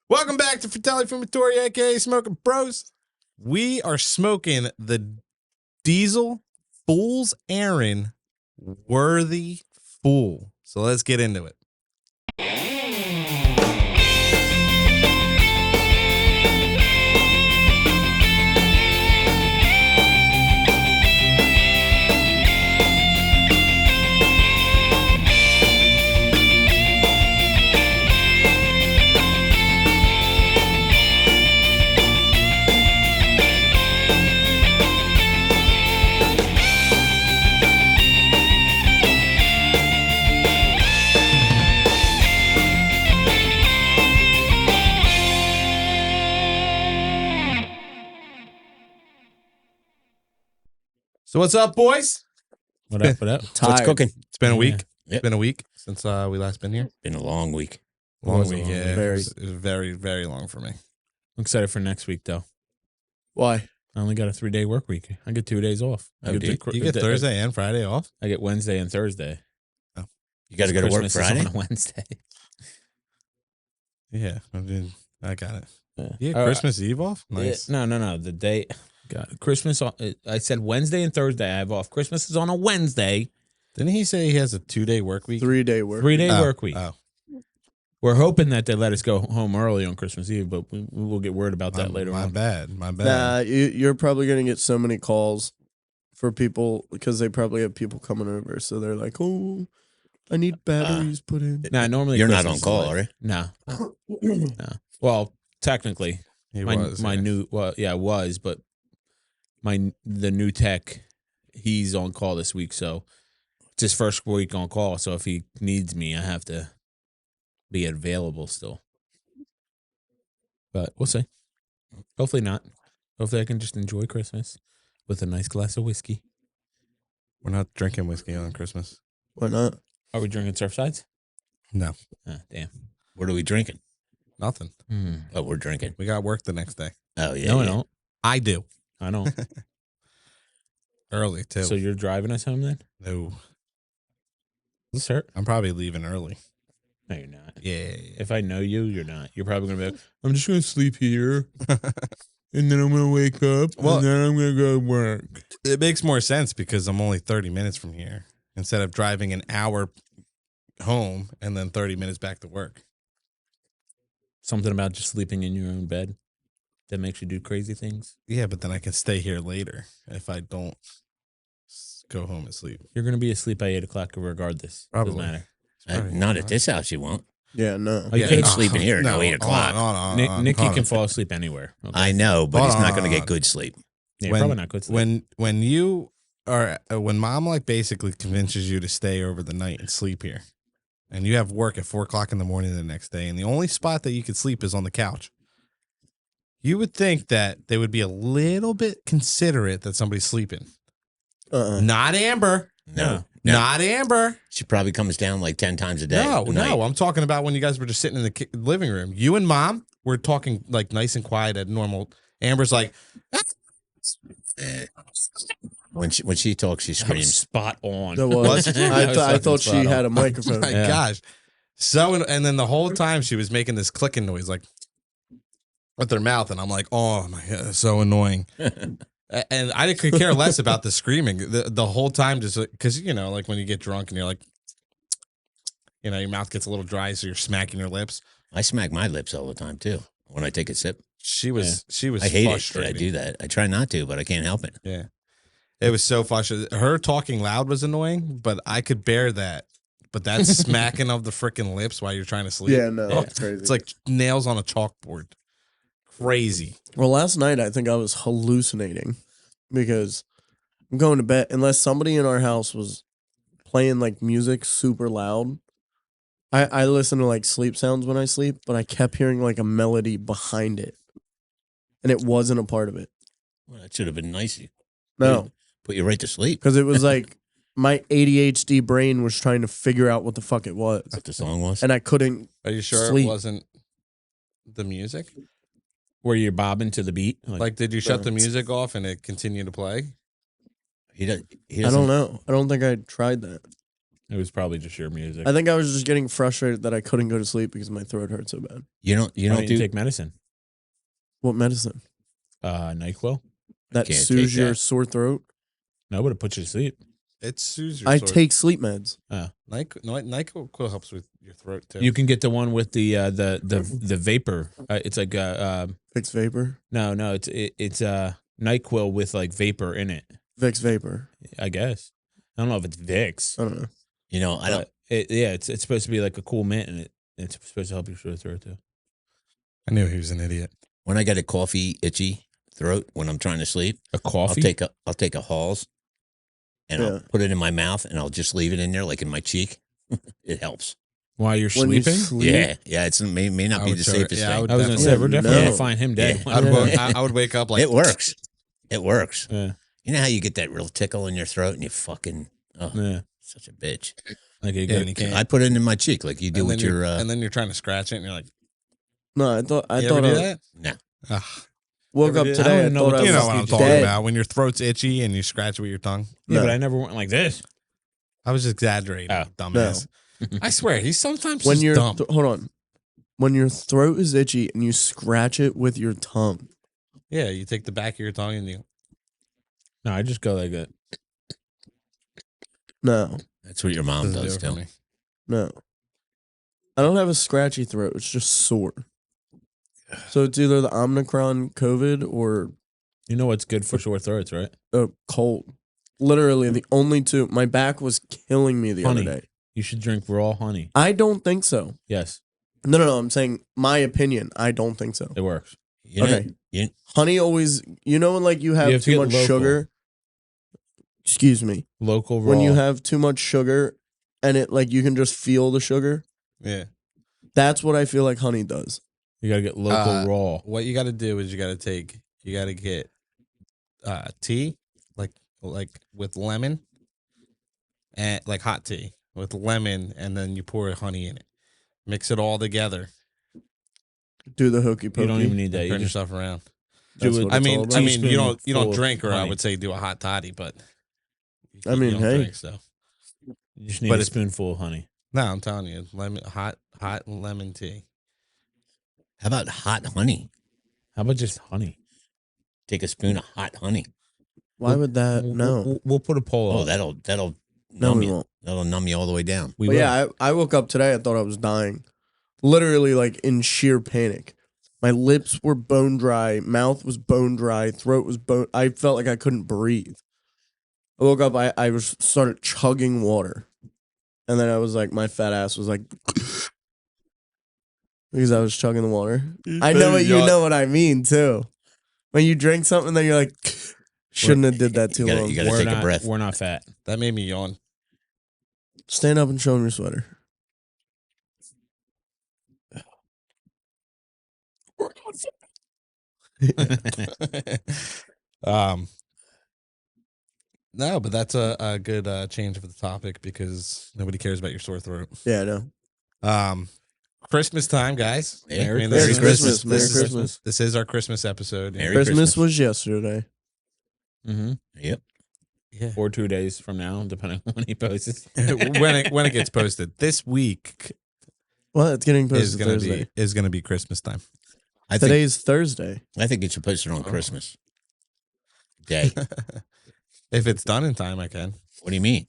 Welcome back to Fratelli Fumatori, aka Smoking Bros. We are smoking the Diesel Fool's Errand Worthy Fool. So let's get into it. So what's up, boys? What up? What's cooking? It's been a week. Yep. It's been a week since we last been here. Been a long week. Long week, yeah. It was very, very long for me. I'm excited for next week, though. Why? I only got a 3-day work week. I get 2 days off. You get Thursday and Friday off? I get Wednesday and Thursday. Oh. You got to go to work Christmas Friday? is on a Wednesday. Yeah, I got it. Yeah. Christmas Eve off? Nice. Yeah, no. The day... God, Christmas, I said Wednesday and Thursday I have off. Christmas is on a Wednesday. Didn't he say he has a 2-day work week? 3-day work. 3-day work week. Oh. We're hoping that they let us go home early on Christmas Eve, but we will get word about that later on. My bad. Nah, you're probably going to get so many calls for people because they probably have people coming over. So they're like, oh, I need batteries put in. Nah, normally You're Christmas not on is call, right? No. Well, technically, He my was. new I was, but the new tech, he's on call this week, so it's his first week on call. So if he needs me, I have to be available still. But we'll see. Hopefully not. Hopefully I can just enjoy Christmas with a nice glass of whiskey. We're not drinking whiskey on Christmas. Why not? Are we drinking Surfsides? No. Ah, damn. What are we drinking? Nothing. Oh, we're drinking. We got work the next day. Oh, yeah. No, I yeah. don't. I do. I don't. Early, too. So you're driving us home then? No. Sir? I'm probably leaving early. No, you're not. Yeah. If I know you, you're not. You're probably going to be like, I'm just going to sleep here. And then I'm going to wake up. Well, and then I'm going to go to work. It makes more sense because I'm only 30 minutes from here instead of driving an hour home and then 30 minutes back to work. Something about just sleeping in your own bed that makes you do crazy things. Yeah, but then I can stay here later if I don't go home and sleep. You're going to be asleep by 8 o'clock regardless. Probably. Doesn't matter. Not at this house, you won't. Yeah, no. Oh, you You can't ain't sleeping here until 8 o'clock. Hold on, Nicky hold can on. fall asleep anywhere. Okay? I know, but Hold he's not on. going to get good sleep. Yeah, when- probably not good sleep. When you are when mom like basically convinces you to stay over the night and sleep here, and you have work at 4 o'clock in the morning the next day, and the only spot that you could sleep is on the couch, you would think that they would be a little bit considerate that somebody's sleeping. Not Amber. No. Not Amber. She probably comes down like 10 times a day. No. I'm talking about when you guys were just sitting in the living room. You and mom were talking like nice and quiet at normal. Amber's like, When she talks, she That was screams. spot on. That was. I thought she spot had on. a microphone. my Yeah. gosh. And then the whole time she was making this clicking noise like with her mouth. And I'm like, oh my God, that's so annoying. And I could care less about the screaming the whole time, just because, like when you get drunk and you're like, your mouth gets a little dry, so you're smacking your lips. I smack my lips all the time, too, when I take a sip. She was I hate it that frustrating. I do that. I try not to, but I can't help it. Yeah. It was so frustrating. Her talking loud was annoying, but I could bear that. But that smacking of the freaking lips while you're trying to sleep. Yeah, no, it's crazy. It's like nails on a chalkboard. Crazy. Well, last night I think I was hallucinating because I'm going to bed unless somebody in our house was playing like music super loud. I listen to like sleep sounds when I sleep, but I kept hearing like a melody behind it. And it wasn't a part of it. Well, that should have been nice. No, Put you right to sleep. because it was like my ADHD brain was trying to figure out what the fuck it was. What the song was. And I couldn't. Are you sure Sleep. it wasn't the music? Were you bobbing to the beat? Like, did you shut the music off and it continued to play? He I don't know. I don't think I tried that. It was probably just your music. I think I was just getting frustrated that I couldn't go to sleep because my throat hurt so bad. You don't Why don't you take medicine? What medicine? NyQuil? That can't soothes take your that. sore throat? No, but it puts you to sleep. It soothes your I sore- take sleep meds. NyQuil helps with your throat too. You can get the one with the vapor. It's like Vicks Vapor? no, it's NyQuil with like vapor in it. Vicks Vapor. I guess. I don't know if it's Vicks. I don't know. You know, I don't. It's supposed to be like a cool mint, and it's supposed to help your sore throat too. I knew he was an idiot. When I get a coffee itchy throat when I'm trying to sleep, A coffee. I'll take a Halls, and Yeah. I'll put it in my mouth, and I'll just leave it in there, like in my cheek. It helps. While you're When you sleeping. sleep? Yeah. It may not I be would the show it. safest Yeah, I thing. would I was gonna say definitely- we're definitely No. gonna find him dead. Yeah. I would wake up like It works. It works. Yeah. You know how you get that real tickle in your throat, and you fucking Yeah. such a bitch. Like you Yeah, get and you can't. I put it in my cheek like you do and with then your. and then you're trying to scratch it, and you're like, No, I thought you ever do I that? No. Ugh. woke Ever up did- I today. don't I even know thought what I the You know was what I'm he's talking dead. about. When your throat's itchy and you scratch it with your tongue. Yeah, but No. I never went like this. I was exaggerating, Oh. dumbass. I swear, he's sometimes When just you're dumb. hold on. When your throat is itchy and you scratch it with your tongue. Yeah, you take the back of your tongue and you. No, I just go like that. No. That's what your mom doesn't do does it for too. me. No. I don't have a scratchy throat. It's just sore. So it's either the Omicron COVID or You know what's good for sore throats, right? a cold. Literally the only two. My back was killing me the Honey. other day. You should drink raw honey. I don't think so. Yes, No. I'm saying my opinion. I don't think so. it works. You know, Okay. you- Honey always, when like you have have to too get much local. sugar. Excuse me. Local raw. When you have too much sugar and it like you can just feel the sugar. Yeah. That's what I feel like honey does. you gotta get local raw. What you got to do is you got to get tea, like with lemon, and like hot tea with lemon, and then you pour honey in it. Mix it all together. Do the hokey pokey. You don't even need that. You Turn just yourself around. That's do it. what I it's all mean, about. you don't Teaspoonful drink, or I honey. would say do a hot toddy, but I mean, you don't hey. drink, so. You just need But a it's- spoonful of honey. No, I'm telling you, hot lemon tea. how about hot honey? How about just honey? Take a spoon of hot honey. Why would that? No. We'll put a poll. Oh, up. that'll No, numb we you. won't. That'll numb you all the way down. We But will. yeah, I woke up today. I thought I was dying. Literally, like in sheer panic. My lips were bone dry. Mouth was bone dry. Throat was bone. I felt like I couldn't breathe. I woke up. I started chugging water, and then I was like, my fat ass was like, because I was chugging the water. I know what you know what I mean too. When you drink something, then you're like, shouldn't have did that too long. You gotta We're take a not- breath. We're not fat. That made me yawn. Stand up and show him your sweater. um, no, but that's a good change of the topic because nobody cares about your sore throat. Yeah, I know. Christmas time, guys. Yeah. Merry Merry this Christmas. is- Merry this is- Christmas. This is our Christmas episode. Merry Christmas Christmas. was yesterday. Mm-hmm. Yep. Yeah. Or 2 days from now, depending on when he posts. when it gets posted this week Well, it's getting is posted Thursday. gonna be Christmas time. Today's Thursday. I think you should post it on Christmas Day. If it's done in time, I can. What do you mean?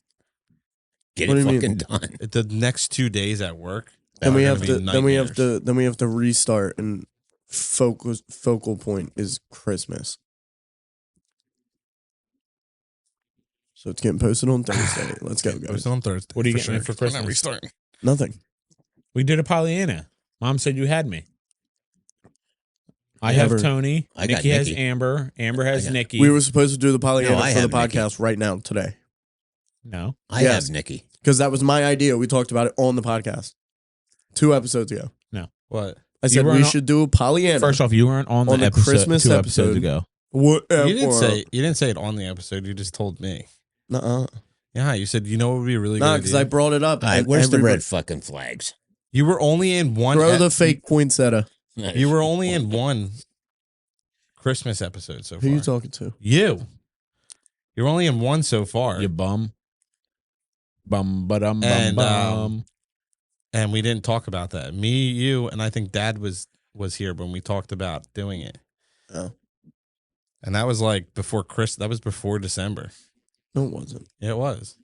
Get What it do you fucking mean? done. The next 2 days at work. Then are we gonna have be to. Then we have nightmares. to. Then we have to restart and focal point is Christmas. So it's getting posted on Thursday. Let's go, guys. Posted on Thursday. What are you getting me for We're not Christmas? restarting. Nothing. We did a Pollyanna. Mom said you had me. I Yeah, have but- Tony. I got Nikki has Nikki. Amber. Amber has I got- Nikki. We were supposed to do the Pollyanna No, I for the have Nikki. podcast right now today no. I Yes. have Nikki. because that was my idea. We talked about it on the podcast 2 episodes ago. What? I said we weren't on- should do a Pollyanna. First off, you weren't on the the episode Christmas 2 episode. episodes ago. What? You didn't say it on the episode. You just told me. Nuh-uh. Yeah, you said you know what would be a really Nah, good because idea? I brought it up. All right, and where's the everybody- red fucking flags? You were only in one. Throw the fake poinsettia. You were only in one Christmas episode so Who far. you talking to? You. You're only in one so far. You bum. Bum ba dum bum And, bum. and we didn't talk about that. Me, you, and I think Dad was here when we talked about doing it. Oh. And that was like before that was before December. No, it wasn't. Yeah, it was.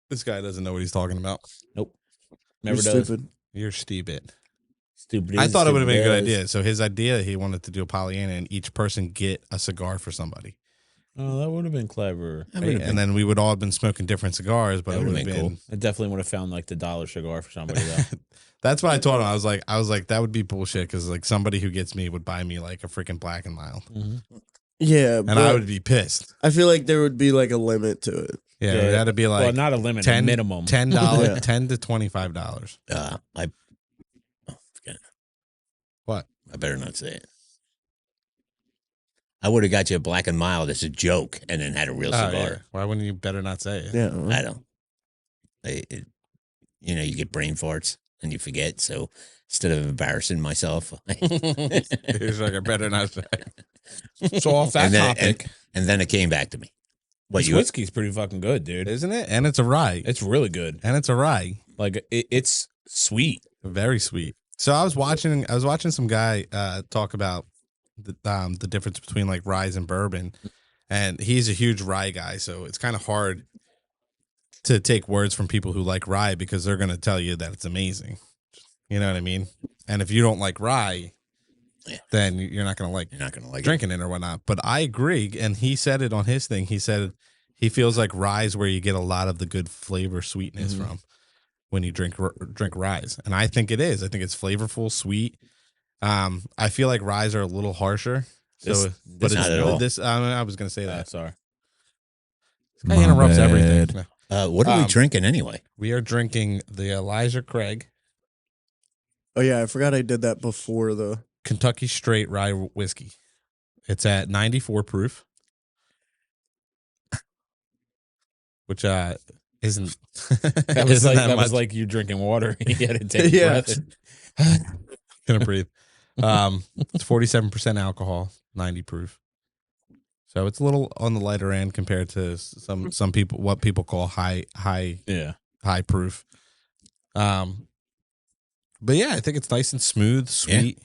This guy doesn't know what he's talking about. Never You're does. stupid. You're stupid. Stupid. I thought it would have been a good stupid is. idea. So his idea, he wanted to do a Pollyanna and each person get a cigar for somebody. Oh, that would have been clever. That would've And been- then we would all have been smoking different cigars, but That it would would've have been been. I definitely would have found like the dollar cigar for somebody though. That's what I told him. I was like, that would be bullshit because like somebody who gets me would buy me like a freaking Black and Mild, Yeah, and but I would be pissed. I feel like there would be like a limit to it. Yeah, Yeah. it had to be Well, like not a limit, a $10 minimum. $10, Yeah. $10 to $25. Forget it. What? I better not say it. I would have got you a Black and Mild as a joke, and then had a real Oh, cigar. yeah. Why wouldn't you better not say it? Yeah, I don't. You get brain farts and you forget. So instead of embarrassing myself, He's like, I better not say. So off that and then, topic, and then it came back to me. What this you? whiskey's pretty fucking good, dude. Isn't it? And it's a rye. It's really good. And it's a rye. Like it's sweet. Very sweet. So I was watching some guy talk about the difference between like rye and bourbon, and he's a huge rye guy, so it's kind of hard to take words from people who like rye because they're going to tell you that it's amazing. You know what I mean? And if you don't like rye, Yeah. then you're not going to like You're not gonna like drinking it or whatnot. But I agree, and he said it on his thing. He said he feels like rye is where you get a lot of the good flavor sweetness Mhm. from when you drink rye, and I think it is. I think it's flavorful, sweet. I feel like rye are a little harsher. So, but not it's at all. this. I was going to say that. Sorry. This guy interrupts everything. No. What are we Um, drinking anyway? We are drinking the Elijah Craig Oh yeah, I forgot I did that before the. Kentucky Straight Rye Whiskey. It's at 94 proof, which isn't That was isn't like that much. was like you drinking water. You had to take a Yeah. breath. Gonna breathe. It's 47% alcohol, 90 proof. So it's a little on the lighter end compared to some people, what people call high Yeah. proof. But yeah, I think it's nice and smooth, sweet.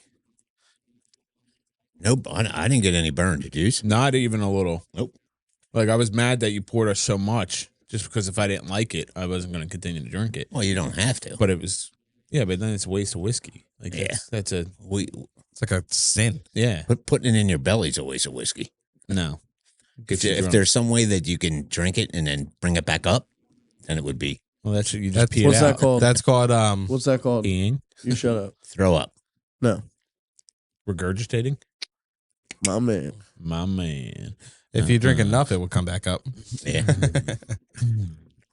Nope, I didn't get any burn. Did you? Not even a little. Nope. Like I was mad that you poured us so much just because if I didn't like it, I wasn't going to continue to drink it. Well, you don't have to. But it was, yeah, but then it's a waste of whiskey. Like Yeah. that's a, It's like a sin. yeah, Putting it in your belly is a waste of whiskey. no. If there's some way that you can drink it and then bring it back up, then it would be Well, that's you just That's- pee it What's that out. called? That's called What's that called? Peeing, You shut up. throw up. No, regurgitating. my man. My man. if you drink enough, it will come back up. Yeah.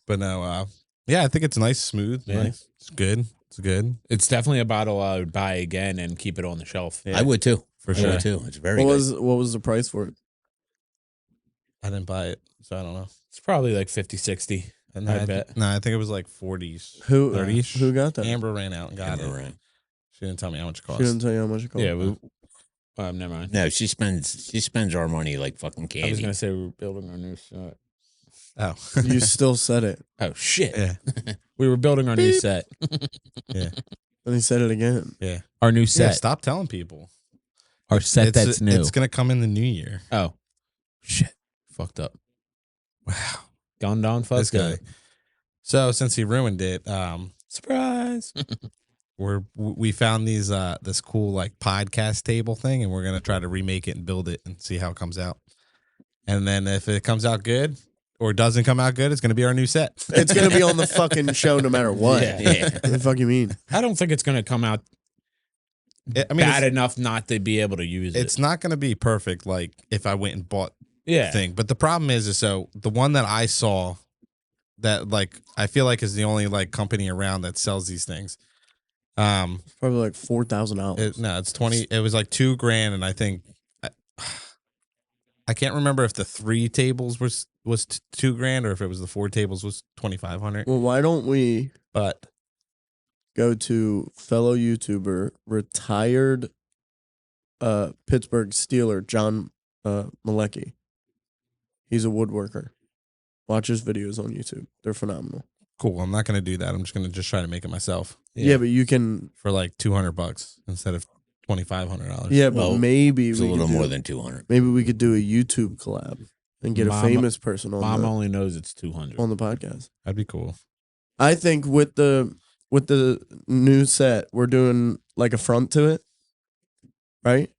But no, yeah, I think it's nice, smooth, Yeah. nice. It's good. It's good It's definitely a bottle I would buy again and keep it on the shelf. I would too. for I sure. would too. It's very What good. was the price for it? I didn't buy it, so I don't know. It's probably like 50, 60. And I bet. No, I think it was like 40s. Who 30s. Who got that? Amber ran out and got Amber it. ran. She didn't tell me how much it cost. She didn't tell you how much it cost. Yeah, never mind. No, she spends our money like fucking I was candy. going to say we're building our new set. Oh, You still said it, Oh, shit. yeah, We were building our new Beep. set. yeah, and he said it again. yeah. Our new Yeah, set. stop telling people. Our set It's- that's new. It's gonna come in the new year. Oh, shit. Fucked up. Wow, Gone down fucked this guy. up. So since he ruined it, Surprise. we found these this cool like podcast table thing, and we're gonna try to remake it and build it and see how it comes out. And then if it comes out good or doesn't come out good, it's gonna be our new set. It's gonna be on the fucking show no matter what. Yeah. Yeah. What the fuck you mean? I don't think it's going to come out I mean, bad enough not to be able to use it. it's not gonna be perfect. Like if I went and bought Yeah. thing. But the problem is so the one that I saw that like I feel like is the only like company around that sells these things. Probably like $4,000. No, it's 20. It was like $2,000, and I think I can't remember if the 3 tables was $2,000 or if it was the 4 tables was 2,500. Well, why don't we But go to fellow YouTuber, retired Pittsburgh Steeler, John Malecki. He's a woodworker. Watch his videos on YouTube. They're phenomenal. Cool. I'm not going to do that. I'm just going to try to make it myself Yeah, but you can. for like $200 instead of $2,500. Yeah, but Well, maybe It's we a little could more do, than 200. maybe we could do a YouTube collab and get a Mom- famous person on Mom the, only knows it's 200. on the podcast. That'd be cool. I think with the new set, we're doing like a front to it, right?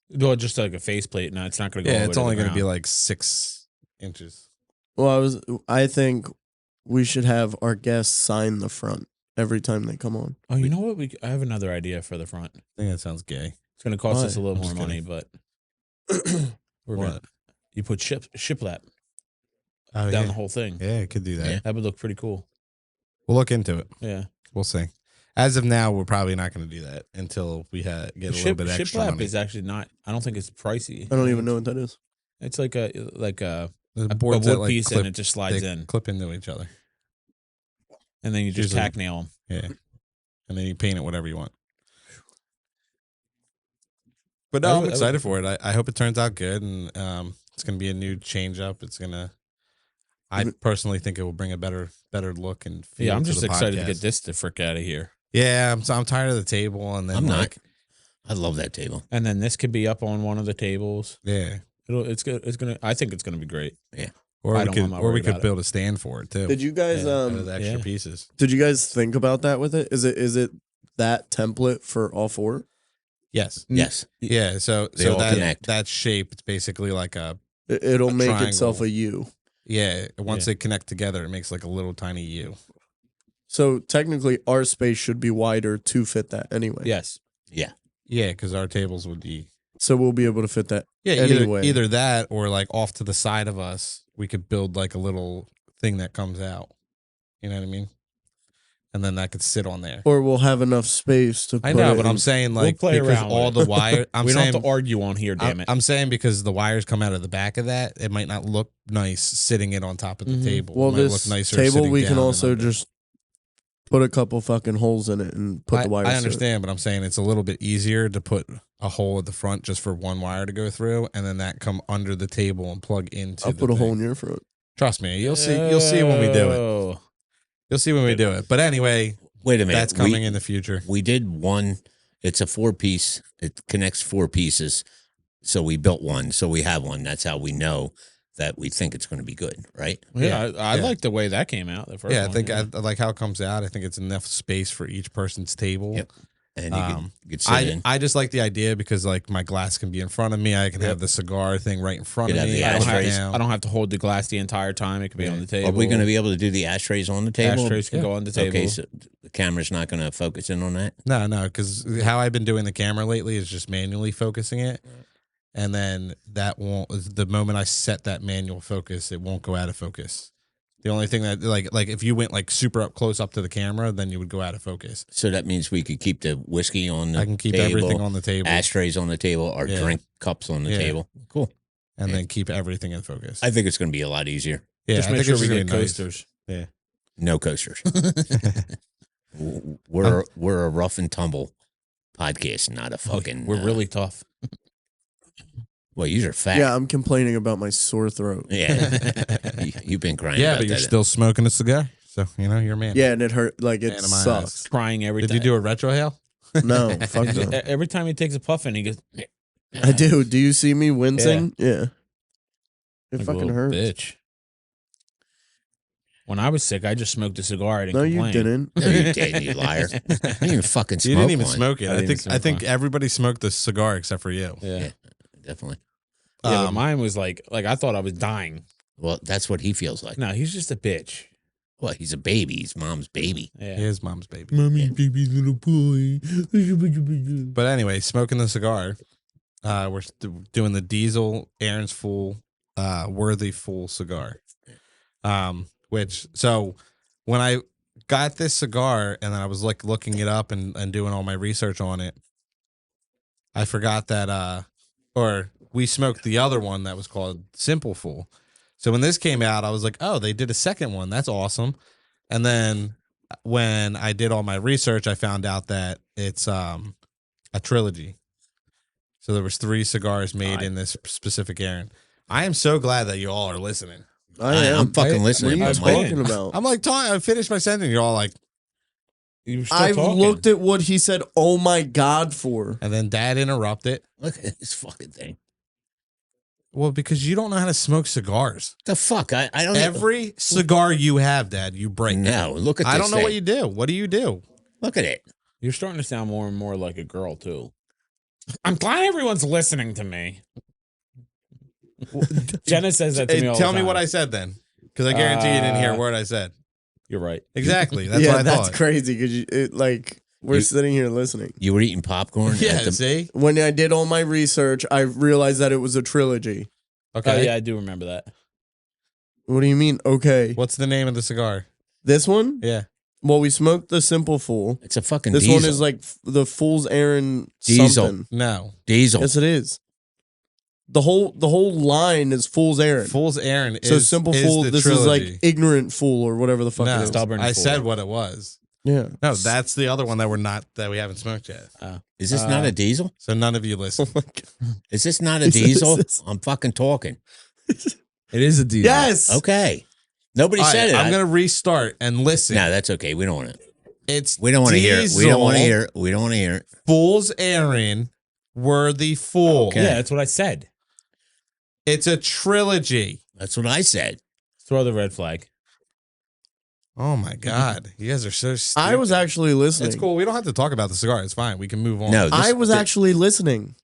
Well, just like a faceplate. No, it's not going to go. Yeah, all the it's way to only the going to be ground. like 6 inches. Well, I think we should have our guests sign the front every time they come on. Oh, you know what? I have another idea for the front. I think that sounds gay. It's going to cost Why? us a little I'm more just money, kidding. but we're What? gonna. You put shiplap Oh, down yeah. the whole thing. Yeah, it could do that. Yeah. That would look pretty cool. We'll look into it. Yeah. We'll see. As of now, we're probably not going to do that until we get a little bit extra shiplap money. is actually not. I don't think it's pricey. I don't even know what that is. It's like a The a boards wood that, like, piece clip, and it just slides they in, clip into each other. and then you just usually- tack nail them. Yeah. And then you paint it whatever you want. But no, I'm excited for it. I hope it turns out good, and it's going to be a new change up. It's going to. I personally think it will bring a better look and feel. Yeah, I'm to just the excited to podcast. get this the frick out of here. Yeah, I'm tired of the table, and then I'm not. like, I love that table. And then this could be up on one of the tables. yeah, It's good. I think it's gonna be great. or I we don't- could I'm not or we worried could about it. build a stand for it too. Did you guys Yeah, out of the extra yeah. pieces? Did you guys think about that with it? Is it that template for all four? Yes. Yes. Yeah. So They all that connect. that shape is basically like a It'll A make triangle. itself a U. yeah. Once Yeah. they connect together, it makes like a little tiny U. So technically, our space should be wider to fit that anyway. Yes. Yeah. Yeah, because our tables would be So we'll be able to fit that. yeah Anyway. either that or like off to the side of us, we could build like a little thing that comes out. You know what I mean? And then that could sit on there. Or we'll have enough space to. I put know, it but I'm in- saying like play because around with all it. the wire. I'm we saying don't have to argue on here. Damn it. I'm saying because the wires come out of the back of that, it might not look nice sitting it on top of the Mhm. table. Well, it might this look nicer table sitting we down can and also under. just put a couple fucking holes in it and put the wires. I to it. understand, but I'm saying it's a little bit easier to put a hole at the front just for one wire to go through, and then that come under the table and plug into. I'll the put a hole thing. in your front. Trust me, you'll see. You'll see when we do it. Oh. You'll see when we do it. But anyway, Wait a minute. that's coming in the future. We did one. It's a 4-piece. It connects 4 pieces. So we built one. So we have one. That's how we know that we think it's going to be good, right? Yeah, I Yeah. like the way that came out. The first Yeah, I one, think I like how it comes out. I think it's enough space for each person's table. Yep. And you could sit I in. I just like the idea because like my glass can be in front of me. I can have the cigar thing right in front Could of have me. the I don't have ashtrays. down. I don't have to hold the glass the entire time. It could be on the table. Are we going to be able to do the ashtrays on the table? Ashtrays can go on the table. Okay, so the camera's not going to focus in on that? No, because how I've been doing the camera lately is just manually focusing it, and then that won't. The moment I set that manual focus, it won't go out of focus. The only thing that like if you went like super up close up to the camera, then you would go out of focus. So that means we could keep the whiskey on the I can keep table, everything on the table, ashtrays on the table, our Yeah. drink cups on the Yeah. table. Cool. and then keep everything in focus. I think it's going to be a lot easier. Yeah, Just I make think sure it's we gonna get be nice. coasters. No coasters. we're a rough and tumble podcast, not a fucking. We're really tough. Well, you are fat. Yeah, I'm complaining about my sore throat. Yeah. You've been crying. Yeah, about but you're that. still smoking a cigar, so you know you're a man. Yeah, and it hurt. Like it Man of my sucks. Trying every Did time. you do a retrohale? No, fuck no. Every time he takes a puff in, he goes, I do. Do you see me wincing? Yeah. It like a fucking little hurts. bitch. When I was sick, I just smoked a cigar. I didn't No, complain. you didn't. No, you did, you liar. I didn't even fucking smoke You didn't even one. smoke it. I I didn't think smoke I think one. everybody smoked the cigar except for you. Yeah. Yeah. Definitely. Yeah, but Um, mine was like I thought I was dying. Well, that's what he feels like. No, he's just a bitch. Well, he's a baby. He's mom's baby. Yeah. His mom's baby. Mommy, baby, little boy. But anyway, smoking the cigar. We're doing the Diesel Errand's Full, Worthy Full cigar. Which so when I got this cigar and then I was like looking it up and doing all my research on it, I forgot that or we smoked the other one that was called Simple Full. So when this came out, I was like, oh, they did a second one. That's awesome. And then when I did all my research, I found out that it's a trilogy. So there was 3 cigars made in this specific Errand. I am so glad that you all are listening. I'm fucking listening. What are you but my- talking about? I'm like, I finished my sentence. You're all like, You were still I've talking. looked at what he said. Oh my God! and then Dad interrupted. Look at this fucking thing. Well, because you don't know how to smoke cigars. The fuck? I don't. Every cigar you have, Dad, you break. No, look at this. I don't know what thing. you do. What do you do? Look at it. You're starting to sound more and more like a girl too. I'm glad everyone's listening to me. Jenna says that to me all Tell the me time. what I said then, because I guarantee you didn't hear a word I said. You're right. Exactly. That's yeah, what I that's thought. crazy because we're sitting here listening. You were eating popcorn. Yeah. at the- See. When I did all my research, I realized that it was a trilogy. Okay. Oh, yeah, I do remember that. What do you mean? Okay, What's the name of the cigar? this one. Yeah. Well, we smoked the Simple Fool. It's a fucking This diesel. one is like the Fool's Errand Diesel. something. No. diesel. Yes, it is. The whole line is Fool's Errand. Fool's Errand is So Simple is Fool. the This trilogy. is like Ignorant Fool or whatever the fuck No, it is. Stubborn I Fool. said what it was. Yeah. No, that's the other one that we haven't smoked yet. Is this not a diesel? So none of you listen. Oh my God. Is this not a Is this- diesel? is this- I'm fucking talking. It is a deal. Yes. Okay. Nobody All right, said it. I'm gonna restart and listen. No, that's okay. We don't want it. It's We don't want to hear it. We don't want to Diesel, hear it. We don't want to hear it. Fool's Errand, Worthy Fool. Okay. Yeah, that's what I said. It's a trilogy. That's what I said. Throw the red flag. Oh my God, you guys are so stupid. I was actually listening. It's cool. We don't have to talk about the cigar. It's fine. We can move on. No, I was actually listening.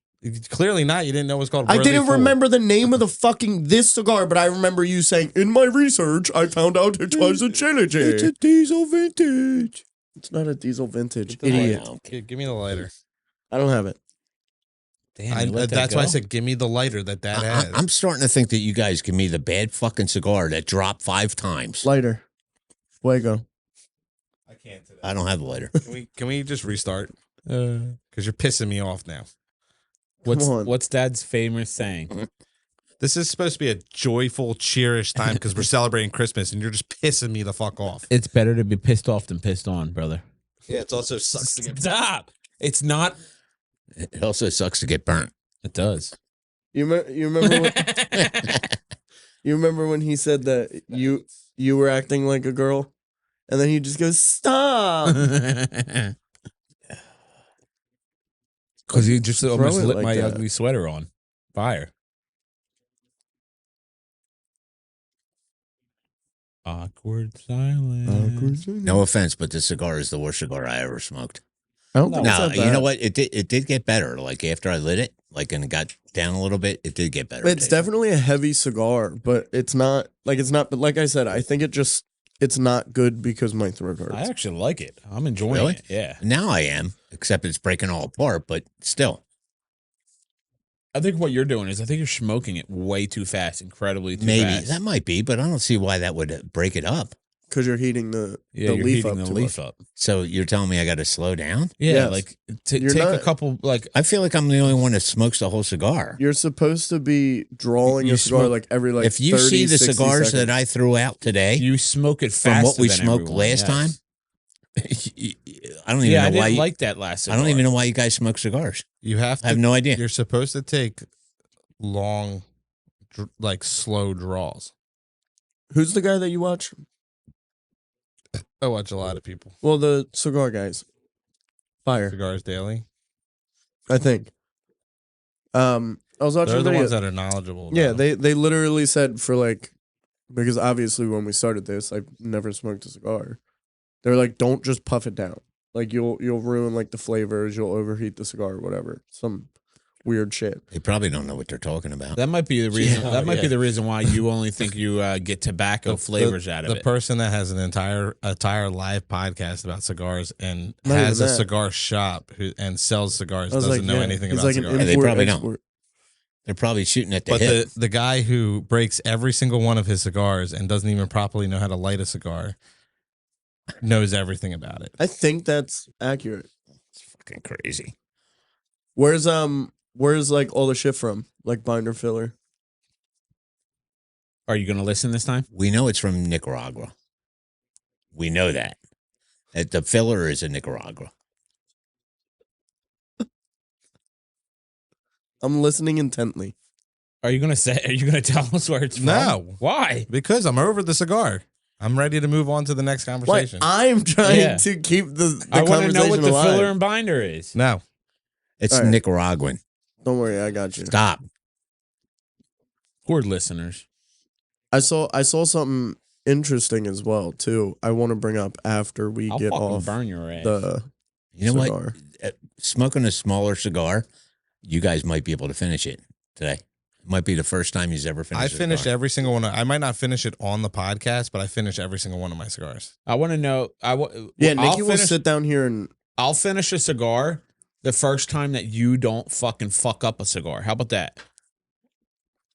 Clearly not. You didn't know it was called. I Worthy didn't Fool. remember the name of the fucking this cigar, but I remember you saying, "In my research, I found out it was a trilogy." It's a diesel vintage. It's not a diesel vintage, Get the idiot. Oh, okay. Give me the lighter. I don't have it. Damn, you let that That's why I go? said, give me the lighter that has. I'm starting to think that you guys give me the bad fucking cigar that dropped 5 times. Lighter, Fuego. I can't today. I don't have a lighter. Can we just restart? Because you're pissing me off now. on. What's Dad's famous saying? This is supposed to be a joyful, cheerish time because we're celebrating Christmas, and you're just pissing me the fuck off. It's better to be pissed off than pissed on, brother. Yeah, it's also sucks to get. Stop. It's not. It also sucks to get burnt. It does. You remember what, you remember when he said that you were acting like a girl, and then he just goes, "Stop." Because you just almost it lit like my that. ugly sweater on fire. Awkward silence. No offense, but this cigar is the worst cigar I ever smoked. I don't think it's No, that you bad. know what? It did get better. Like after I lit it, and it got down a little bit, it did get better. It's definitely a heavy cigar, but it's not. But like I said, I think it's not good because my throat hurts. I actually like it. I'm enjoying Really? it. Yeah. Now I am, except it's breaking all apart, but still. I think what you're doing is you're smoking it way too fast, incredibly too Maybe fast. that might be, but I don't see why that would break it up. Because you're heating the Yeah, you're leaf heating up the too leaf much. up. So you're telling me I got to slow down? Yeah, Yes. like You're take a not- couple, like I feel like I'm the only one that smokes the whole cigar. You're supposed to be drawing You a cigar smoke- like every If you 30, see the 60 cigars seconds. that I threw out today you smoke it from faster what we than smoked everyone, last yes. time, I don't even Yeah, I know why. didn't like that last. I don't even know why you guys smoke cigars. You have to. I have no idea. You're supposed to take long, slow draws. Who's the guy that you watch? I watch a lot of people. Well, the cigar guys. Fire, Cigars Daily. I think. I was watching They're a the video. ones that are knowledgeable. Yeah, though. they literally said because obviously when we started this, I've never smoked a cigar. They're like, don't just puff it down. Like you'll ruin the flavors, you'll overheat the cigar, whatever. Some weird shit. They probably don't know what they're talking about. That might be the reason. Yeah, that might be yeah. the reason why you only think you get tobacco flavors out of the it. person that has an entire live podcast about cigars and Not has a even that. cigar shop and sells cigars I was doesn't like, know yeah, anything he's about like an cigars. Yeah, they import, probably don't. export. They're probably shooting at the But hip. the guy who breaks every single one of his cigars and doesn't even properly know how to light a cigar knows everything about it. I think that's accurate. It's fucking crazy. Where's all the shit from? Like binder filler. Are you going to listen this time? We know it's from Nicaragua. We know that. The filler is in Nicaragua. I'm listening intently. Are you gonna tell us where it's from? No. Why? Because I'm over the cigar. I'm ready to move on to the next Like, conversation. I'm trying Yeah. to keep the I want to know what conversation the alive. filler and binder is. No. It's All right. Nicaraguan. Don't worry, I got you. Stop. Poor listeners. I saw something interesting as well too. I want to bring up after we I'll get fucking off burn your ass. the You know cigar. what? Smoking a smaller cigar, you guys might be able to finish it today. It might be the first time he's ever finished. I a finished cigar. every single one. I might not finish it on the podcast, but I finish every single one of my cigars. I want to know. Yeah, I'll Nikki will finish- sit down here and I'll finish a cigar the first time that you don't fucking fuck up a cigar. How about that?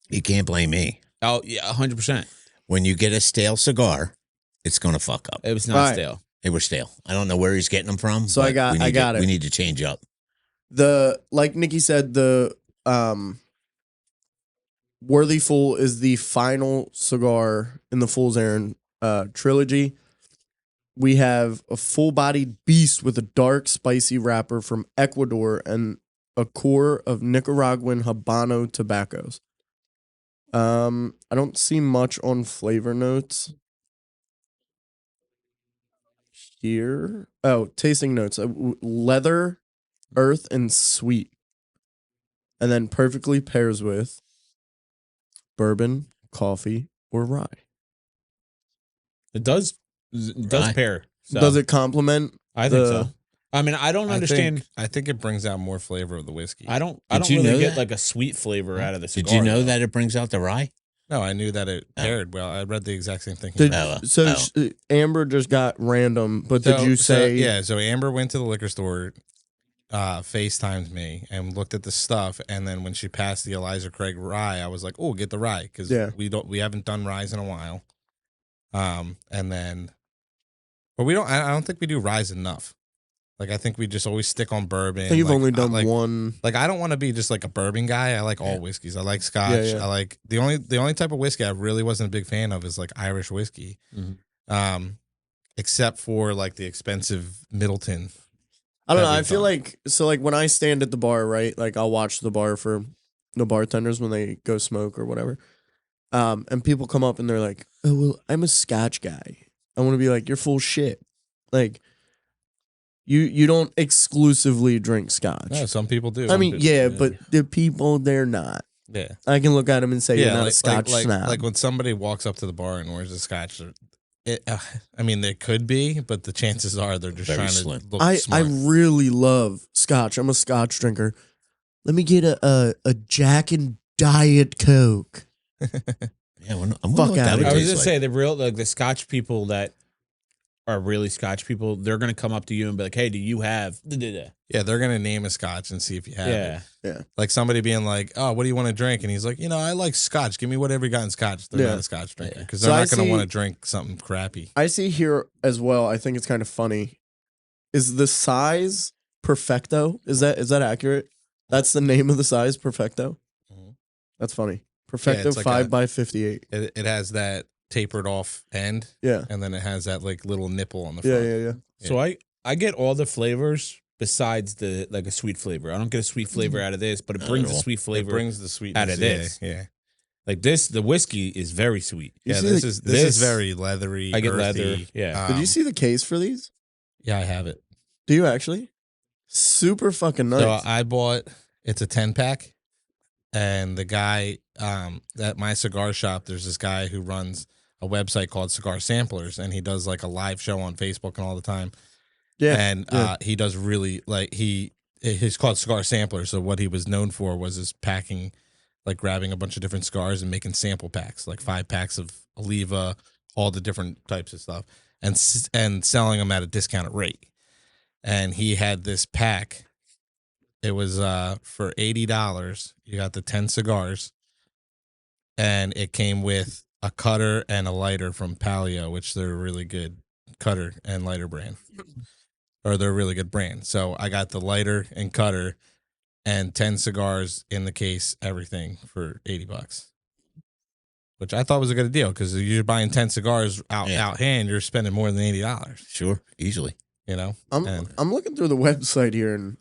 You can't blame me. Oh yeah, 100%. When you get a stale cigar, it's going to fuck up. It was not All right. stale. They were stale. I don't know where he's getting them from. So but I got it. We need to change up. like Nikki said, the Worthy Fool is the final cigar in the Fool's Errand trilogy. We have a full-bodied beast with a dark, spicy wrapper from Ecuador and a core of Nicaraguan Habano tobaccos. I don't see much on flavor notes here. Oh, tasting notes. Leather, earth, and sweet. And then perfectly pairs with bourbon, coffee, or rye. It does Right. pair. So Does it complement? I think the- so. I mean, I don't understand. I think it brings out more flavor of the whiskey. I don't Did you really know get that? like a sweet flavor out of the cigar. Did you know though. that it brings out the rye? No, I knew that it paired well. I read the exact same thing. Did, Oh, so oh. Amber just got random, but did you say? yeah, so Amber went to the liquor store, FaceTimed me and looked at the stuff, and then when she passed the Elijah Craig Rye, I was like, "Oh, get the rye," because Yeah. we haven't done ryes in a while. And then, but we don't. I don't think we do ryes enough. Like I think we just always stick on bourbon. I think you've Like, only done like, one. Like I don't want to be just like a bourbon guy. I like all whiskeys. I like Scotch. Yeah, yeah. I like the only type of whiskey I really wasn't a big fan of is like Irish whiskey. Mhm. Except for like the expensive Middleton. I don't know. that I we've feel done. like when I stand at the bar, right? Like I'll watch the bar for the bartenders when they go smoke or whatever. And people come up and they're like, "Oh well, I'm a Scotch guy." I want to be like, "You're full shit." Like you don't exclusively drink Scotch. No, some people do. I mean, Some people- yeah, but the people they're not. yeah. I can look at them and say, "You're not a Scotch like, snob." like when somebody walks up to the bar and orders a Scotch, I mean, they could be, but the chances are they're just Very trying slim. to look I smart. really love Scotch. I'm a Scotch drinker. Let me get a Jack and Diet Coke. Yeah, I'm Fuck what that outta would here. I was taste gonna like. say the real the Scotch people that are really Scotch people, they're gonna come up to you and be like, "Hey, do you have?" Yeah, they're gonna name a Scotch and see if you have it. Yeah, Like somebody being like, "Oh, what do you want to drink?" And he's like, I like Scotch. Give me whatever you got in Scotch." They're Yeah. not a Scotch drinker because So they're I not gonna see- want to drink something crappy. I see here as well. I think it's kind of funny. Is the size Perfecto? Is that accurate? That's the name of the size, Perfecto. Mhm. That's funny. Perfecto it's like 5x58. It has that tapered off end, Yeah, and then it has that like little nipple on the yeah, front. yeah, yeah. So I get all the flavors besides the like a sweet flavor. I don't get a sweet flavor out of this, but it Not brings at a all. sweet It flavor brings the sweetness out of yeah, this. Yeah, Like this, the whiskey is very sweet. You yeah. see This the- is this- very leathery. I get earthy. leather. Yeah. Did you see the case for these? Yeah, I have it. Do you actually? Super fucking nice. So I bought. It's a 10-pack, and the guy at my cigar shop, there's this guy who runs a website called Cigar Samplers, and he does like a live show on Facebook and all the time. yeah, And yeah. he does really like he's called Cigar Sampler. So what he was known for was his packing, like grabbing a bunch of different cigars and making sample packs, like 5 packs of Oliva, all the different types of stuff, and selling them at a discounted rate. And he had this pack. It was for $80. You got the 10 cigars, and it came with a cutter and a lighter from Palio, which they're a really good cutter and lighter brand. Or they're a really good brand. So I got the lighter and cutter and 10 cigars in the case, everything for $80. Which I thought was a good deal because you're buying 10 cigars out hand, you're spending more than $80, Sure, easily. you know? I'm And- I'm looking through the website here and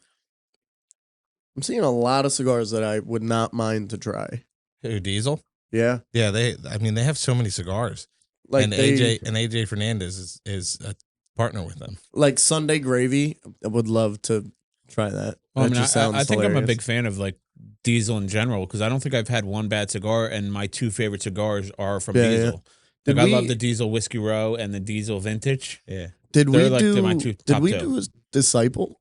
I'm seeing a lot of cigars that I would not mind to try. Who, Diesel? Yeah, Yeah, they have so many cigars. like and AJ Fernandez is a partner with them. like Sunday Gravy. I would love to try that. Well, That just sounds I think I'm a hilarious. big fan of like Diesel in general because I don't think I've had one bad cigar, and my two favorite cigars are from Yeah, Diesel. Did Like I we- love the Diesel Whiskey Row and the Diesel Vintage. Yeah. Did we They're like do? my two Did top we two. do a Disciple?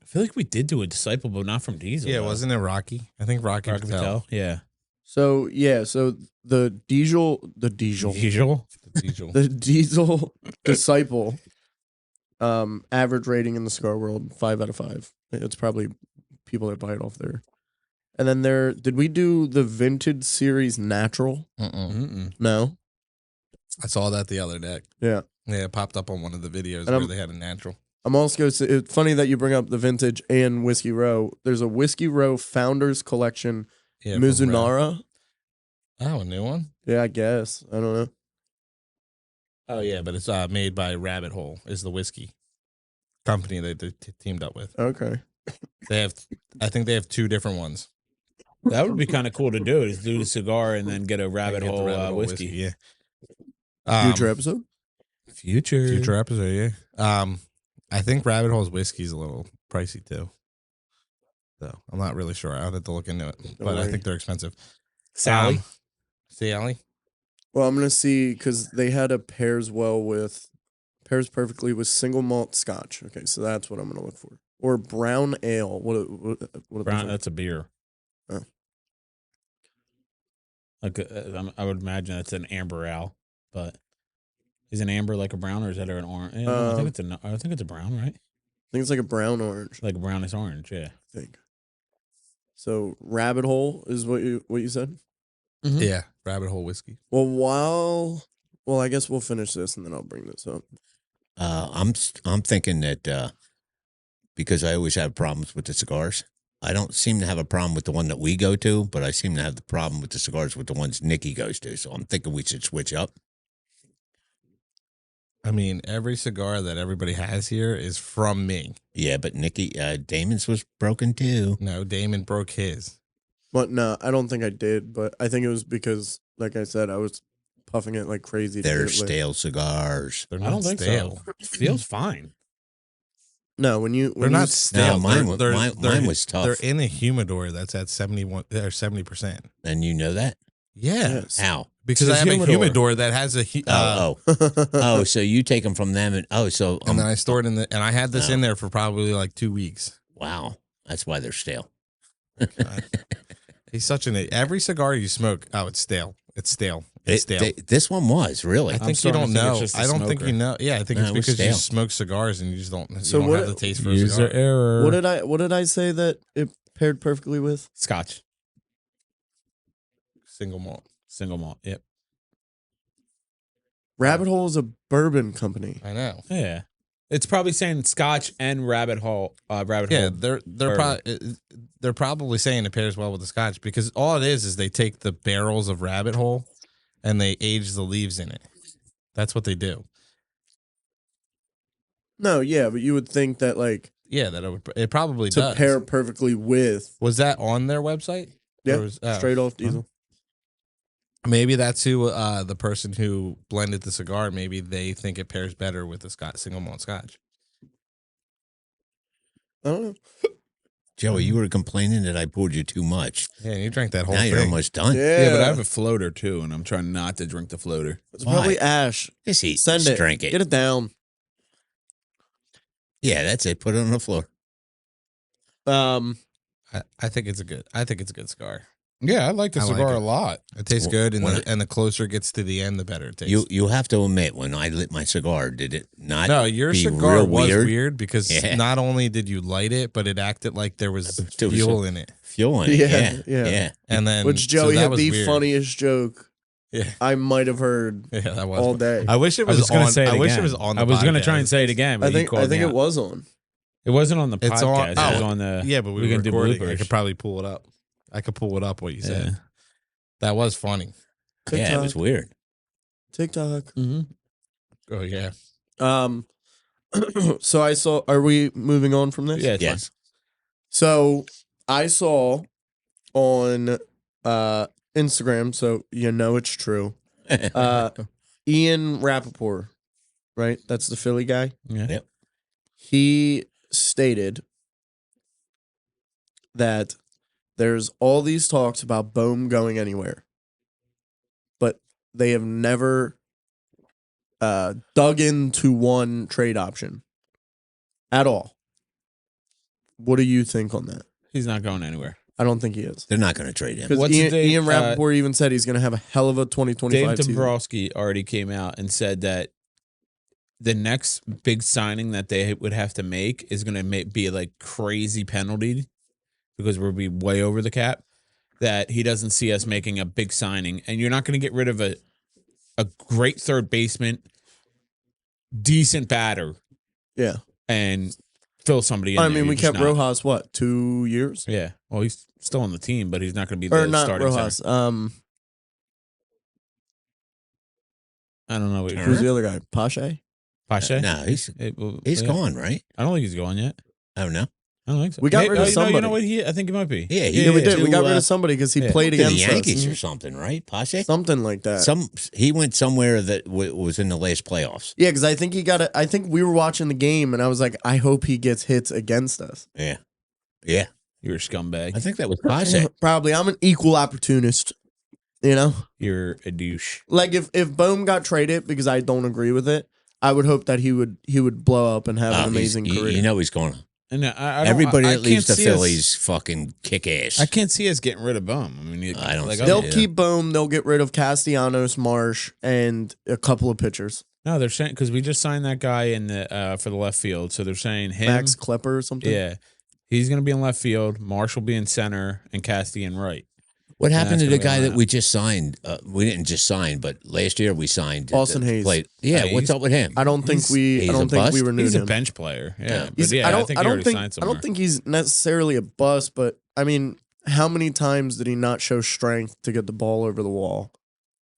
I feel like we did do a Disciple, but not from Diesel. Yeah, though. wasn't it Rocky? I think Rocky Rocky Patel. Patel? Yeah. So yeah, so the Diesel, Diesel. The Diesel. the Diesel Disciple, average rating in the cigar world 5 out of 5. It's probably people that buy it off there. And then did we do the Vintage Series Natural? Mm-mm. No. I saw that the other day. Yeah. Yeah, it popped up on one of the videos And where they had a natural. I'm also it's funny that you bring up the Vintage and Whiskey Row. There's a Whiskey Row Founders Collection Yeah, from Red. Mizunara. Oh, a new one? Yeah, I guess. I don't know. Oh, yeah, but it's made by Rabbit Hole, is the whiskey company that they teamed up with. Okay. I think they have 2 different ones. That would be kind of cool to do. Is do the cigar and then get a Rabbit Get the Hole Rabbit whiskey. Yeah. Future episode? Future episode, yeah. I think Rabbit Hole's whiskey is a little pricey too. So I'm not really sure. I'll have to look into it, but I worry. think they're expensive. Sally. Sally. Well, I'm gonna see because they had a pairs perfectly with single malt Scotch. Okay, so that's what I'm gonna look for. Or brown ale. What Brown, that's a beer. Oh. Like I would imagine it's an amber ale, but is an amber like a brown or is that an orange? Yeah, no, I think it's a brown, right? I think it's like a brown orange. Like a brownish orange, yeah. I think. So Rabbit Hole is what you said. Mhm. Yeah, Rabbit Hole whiskey. Well, I guess we'll finish this and then I'll bring this up. I'm thinking that because I always have problems with the cigars. I don't seem to have a problem with the one that we go to, but I seem to have the problem with the cigars with the ones Nikki goes to. So I'm thinking we should switch up. I mean, every cigar that everybody has here is from me. Yeah, but Nikki, Damon's was broken too. No, Damon broke his. But no, I don't think I did. But I think it was because, like I said, I was puffing it like crazy. They're get it lit. stale cigars. They're I not don't think stale. so. Feels fine. No, when They're you not stale. No, mine They're was tough. They're in a humidor that's at 71 or 70%. And you know that? Yeah, Yes. How? because So I have humidor. a humidor that has a Oh, so you take them from them and so and then I stored in and I had this Oh. in there for probably like 2 weeks. wow, that's why they're stale. God. He's such an every cigar you smoke. Oh, it's stale. It's stale. It's stale. This one was really. I think you starting don't to think know. it's just the I don't think smoker. you know. Yeah, I think No, it's it was because you stale. smoke cigars and you just don't. So You don't what- have the taste for a User cigar. error. what did I say that it paired perfectly with? Scotch. Single malt. Single malt. Yep. Rabbit Hole is a bourbon company. I know. Yeah. It's probably saying Scotch and Rabbit Hole. Rabbit Yeah, Hole. they're probably saying it pairs well with the Scotch because all it is they take the barrels of Rabbit Hole and they age the leaves in it. That's what they do. No, yeah, but you would think that like Yeah, it probably to does. pair perfectly with Was that on their website? yeah, Or was- oh. straight off Diesel. Maybe that's who the person who blended the cigar. Maybe they think it pairs better with the single malt Scotch. I don't know. Joey, you were complaining that I poured you too much. Yeah, and you drank that whole Now thing. you're almost done. Yeah, but I have a floater too, and I'm trying not to drink the floater. It's Why? probably Ash. Just eat. Send Just it. drink it. Get it down. Yeah, that's it. Put it on the floor. I think it's a good cigar. Yeah, I like the I like cigar it. a lot. It tastes Well, good, and when the closer it gets to the end, the better it tastes. You have to admit, when I lit my cigar, did it not? No, your be cigar real was weird? weird because Yeah. not only did you light it, but it acted like there was There was fuel in it. Fuel in it. Yeah, Yeah, yeah. And then Which Joey so that had was the weird. funniest joke Yeah, I might have heard yeah, that was all fun. day. I wish it I was, was going on. to say it I wish again. it was on. The I was going to try podcast. and say it again, but I you think called me it out. was on. It wasn't on the It's on- podcast. It was oh, on the. Yeah, but we can were do recording. I bloopers. could probably pull it up. I could pull it up what you said. Yeah. That was funny. yeah, it was weird. TikTok. Mm-hmm. Oh yeah. So I saw. Are we moving on from this? Yeah, it's Yes. So I saw on Instagram, so you know it's true. Ian Rappaport, right? That's the Philly guy. Yeah. Yep. He stated that there's all these talks about Bohm going anywhere, but they have never dug into one trade option at all. What do you think on that? He's not going anywhere. I don't think he is. They're not going to trade him. Because Ian Rappaport even said he's going to have a hell of a 2025 Dave season. Dombrowski already came out and said that the next big signing that they would have to make is going to be like crazy penalty because we'll be way over the cap. That he doesn't see us making a big signing, and you're not going to get rid of a great third baseman, decent batter, Yeah. and fill somebody in. I there. mean, You're we just kept not. Rojas, what, 2 years? Yeah. Well, he's still on the team, but he's not going to be Or the not starting Rojas. center. I don't know what you're Who's the other guy? Pache? Pache? No, he's Yeah. gone, right? I don't think he's going yet. I don't know. I don't think so. We got rid of You somebody. know what? I think he might be. Yeah, Yeah, we did. to, We got rid of somebody because he yeah. played To the against Yankees us. or something, right? Pache? Something like that. He went somewhere that was in the last playoffs. Yeah, because I think he got it. I think we were watching the game, and I was like, I hope he gets hits against us. Yeah. Yeah. You're a scumbag. I think that was Pache. Probably. I'm an equal opportunist. You know, You're a douche. like if Bohm got traded because I don't agree with it, I would hope that he would blow up and have an amazing career. You know he's going to. And Everybody that leaves the can't see Phillies fucking kick ass. I can't see us getting rid of Bohm. I mean, I don't see They'll Yeah. keep Bohm. They'll get rid of Castellanos, Marsh, and a couple of pitchers. No, they're saying because we just signed that guy in the for the left field, so they're saying him. Max Klepper or something. Yeah, he's going to be in left field. Marsh will be in center, and Castian right. What happened that's to the gonna be guy that lineup. we just signed? We didn't just sign, but last year we signed Austin Hayes. Yeah, Hey, what's he's- up with him? I don't think he's a bust? we renewed He's a him. bench player. Yeah, Yeah. but He's- yeah, I think he already signed I somewhere. don't think he's necessarily a bust, but I mean, how many times did he not show strength to get the ball over the wall?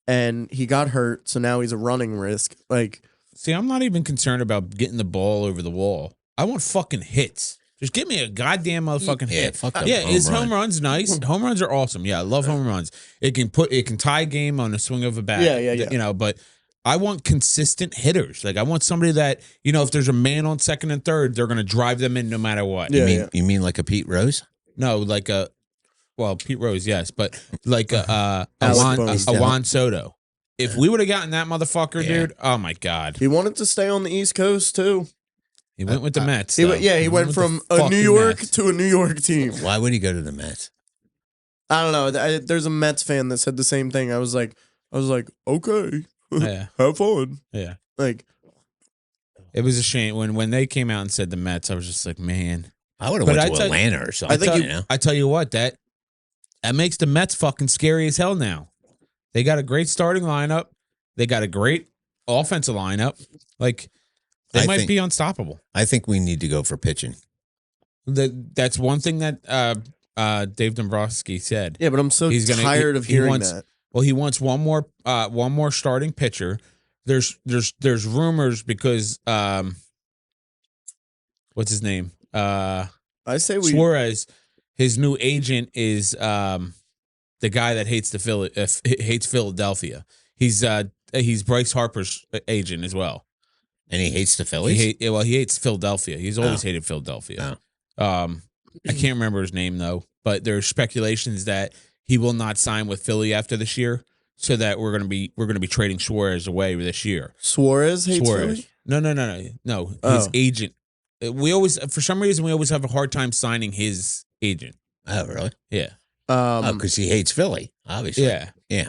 And he got hurt, so now he's a running risk. Like, See, I'm not even concerned about getting the ball over the wall. I want fucking hits. Just give me a goddamn motherfucking Yeah, hit. fuck the Yeah, home his run. home runs nice. Home runs are awesome. Yeah, I love home runs. It can tie a game on a swing of a bat. Yeah. You know, but I want consistent hitters. Like I want somebody that, you know, if there's a man on second and third, they're gonna drive them in no matter what. Yeah. You mean like a Pete Rose? No, like Pete Rose, yes, but like a Alec Bohm. Juan Soto. If we would have gotten that motherfucker, Yeah. dude, oh my god, he wanted to stay on the East Coast too. he went with the Mets. He though. went, he went with from the a New fucking York Mets. to a New York team. Why would he go to the Mets? I don't know. There's a Mets fan that said the same thing. I was like, okay, Yeah, have fun. yeah. Like, It was a shame when they came out and said the Mets. I was just like, man. I would have But went I to tell- Atlanta or something. I think you know? I tell you what, that makes the Mets fucking scary as hell now. They got a great starting lineup. They got a great offensive lineup. Like they I might think- be unstoppable. I think we need to go for pitching. That's one thing that Dave Dombrowski said. yeah, but I'm so He's gonna- tired of he hearing wants- that. Well, he wants one more starting pitcher. There's rumors because what's his name? I say we. Suarez, his new agent is the guy that hates hates Philadelphia. He's Bryce Harper's agent as well. And he hates the Phillies? He hates Philadelphia. He's always hated Philadelphia. I can't remember his name though, but there's speculations that he will not sign with Philly after this year, so that we're gonna be trading Suarez away this year. Suarez hates Philly? No. His Oh. agent. We always, for some reason, have a hard time signing his agent. Oh, really? Yeah. Because he hates Philly, obviously. Yeah. Yeah.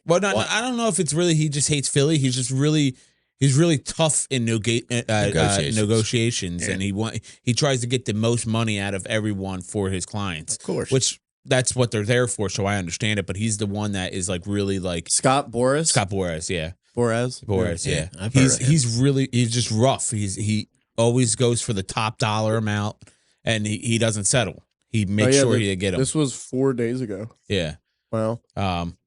Well, I don't know if it's really he just hates Philly. He's just really tough in negotiations, Yeah. and he tries to get the most money out of everyone for his clients. Of course. Which that's what they're there for. So I understand it. But he's the one that is like really like Scott Boras? Scott Boras. Yeah, Boras? Boras. Yeah, I've heard of him. he's just rough. He always goes for the top dollar amount, and he doesn't settle. He makes sure he get him. This was 4 days ago. Yeah. Wow.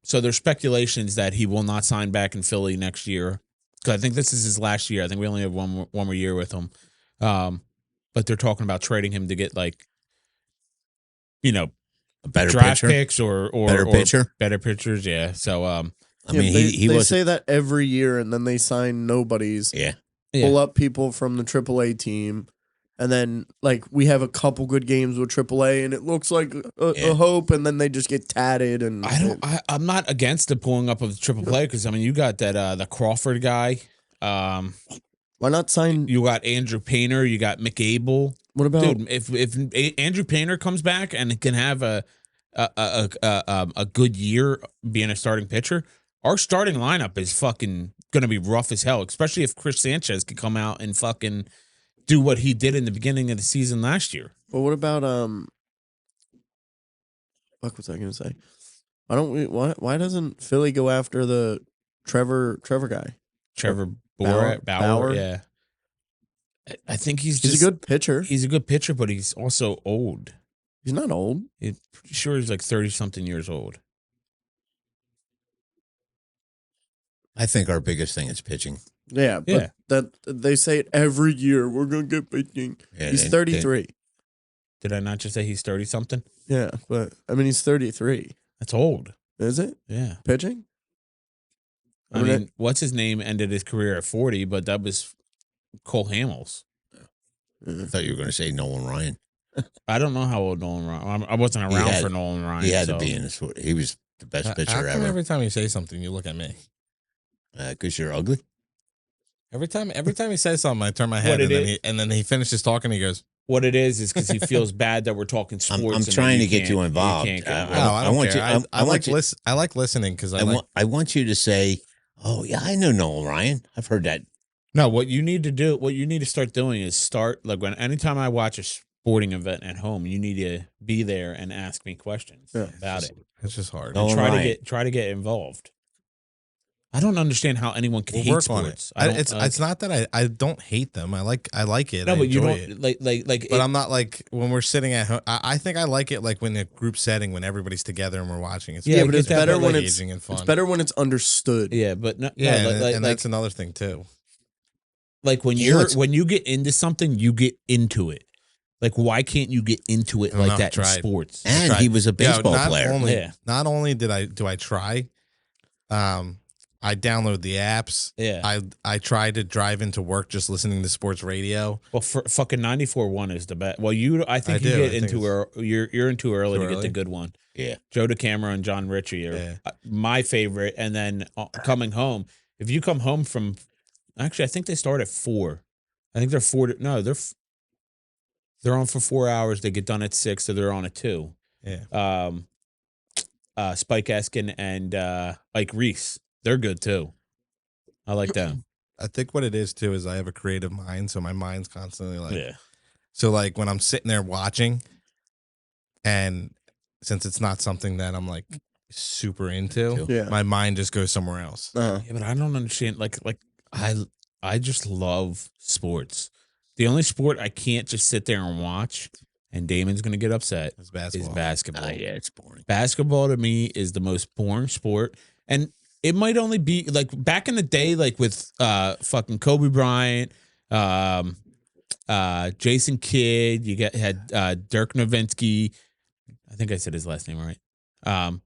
So there's speculations that he will not sign back in Philly next year. Because I think this is his last year. I think we only have one more year with him. But they're talking about trading him to get like, you know, A better draft pitcher. picks or Better pitcher? better pitchers. Yeah. So I Yeah, mean, they he was. say that every year, and then they sign nobodies, Yeah. pull up people from the AAA team, and then like we have a couple good games with AAA, and it looks like a hope, and then they just get tatted. And I'm not against the pulling up of the triple play because I mean you got that the Crawford guy. Why not sign? You got Andrew Painter. You got McAble. What about Dude, if Andrew Painter comes back and can have a good year being a starting pitcher, our starting lineup is fucking gonna be rough as hell. Especially if Chris Sanchez could come out and fucking do what he did in the beginning of the season last year. Well, what about Fuck, what's I gonna say? Why don't we? Why doesn't Philly go after the Trevor guy? Trevor Bauer? Bauer, yeah. I think he's a good pitcher. He's a good pitcher, but he's also old. He's not old. Pretty sure he's like 30-something years old. I think our biggest thing is pitching. Yeah, but that they say it every year. We're gonna get pitching. Yeah, He's 33. Did I not just say he's 30-something? Yeah, but I mean he's 33. That's old. Is it Yeah. pitching? I mean, what's his name ended his career at 40, but that was Cole Hamels. I thought you were going to say Nolan Ryan. I don't know how old Nolan Ryan. I wasn't around for Nolan Ryan. He had so. to be in his. He was the best pitcher How come ever. every time you say something, you look at me? Because you're ugly. Every time he says something, I turn my head, and then he finishes talking. He goes, What it is because he feels bad that we're talking sports. I'm and trying then to get you can't- involved. can't get "No, involved. I don't want care. you- I want you- I like listening because I want you to say, "Oh yeah, I know Nolan Ryan. I've heard that." No, what you need to start doing is start like anytime I watch a sporting event at home, you need to be there and ask me questions about it. It's just hard. No. And Ryan. try to get involved. I don't understand how anyone can We'll hate work on sports. it. It's not that I don't hate them. I like it. No, I but you enjoy don't it. like. But I'm not like when we're sitting at home. I think I like it like when a group setting when everybody's together and we're watching. It's Yeah, but it's get that, better but, when like, it's engaging and fun. It's better when it's understood. Yeah, but no, Yeah, no, and that's another thing too. like when when you get into something, you get into it. Like, why can't you get into it I don't like know, that in tried. sports? And he was a baseball player. Not only do I try, I download the apps. Yeah. I try to drive into work just listening to sports radio. Well, for fucking 94.1 is the best. Well, I think I you do. get I think you're in too early Too to get the early? good one. Yeah. Joe DeCamera and John Ritchie are Yeah. my favorite. And then coming home, if you come home from, actually, I think they start at 4. I think they're 4. No, they're on for 4 hours. They get done at 6, so they're on at 2. Yeah. Spike Eskin and Ike Reese, they're good too. I like them. I think what it is too is I have a creative mind, so my mind's constantly like. Yeah. So like when I'm sitting there watching, and since it's not something that I'm like super into, Yeah. my mind just goes somewhere else. Uh-huh. Yeah, but I don't understand. Like I just love sports. The only sport I can't just sit there and watch, and Damon's gonna get upset, It's basketball. is basketball. Yeah, it's boring. Basketball to me is the most boring sport, and it might only be like back in the day, like with fucking Kobe Bryant, Jason Kidd. You had Dirk Nowitzki. I think I said his last name right.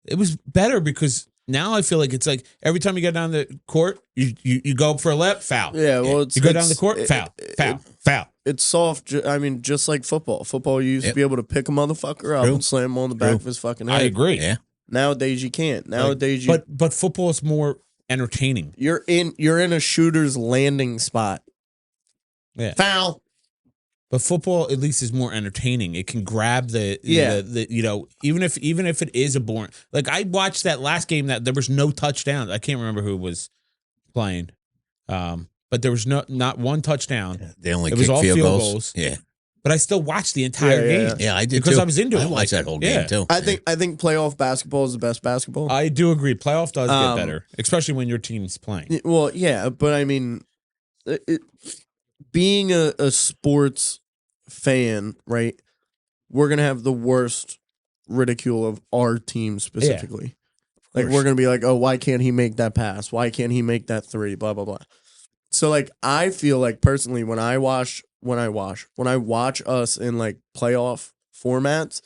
It was better because now I feel like it's like every time you go down the court, you go up for a lap, foul. Yeah, well, You go down the court, foul. It's soft. I mean, just like football. Football, you used to be able to pick a motherfucker up True. and slam him on the back of his fucking head. I agree. Yeah. Nowadays, you can't. Nowadays, you But football is more entertaining. you're in a shooter's landing spot. Yeah. Foul. But football at least is more entertaining. It can grab the even if it is a boring, like I watched that last game that there was no touchdowns. I can't remember who was playing. But there was not one touchdown. They only It was kicked all field field goals. goals. Yeah. But I still watched the entire Yeah. game. Yeah, I did Because too. I was into it. I watched that whole game Yeah. too. I think playoff basketball is the best basketball. I do agree. Playoff does get Um, better, especially when your team's playing. Well, yeah, but I mean, being a sports fan, right? We're gonna have the worst ridicule of our team specifically. Like course. we're gonna be like, oh, why can't he make that pass? Why can't he make that 3? Blah blah blah. So like, I feel like personally, when I watch us in like playoff formats,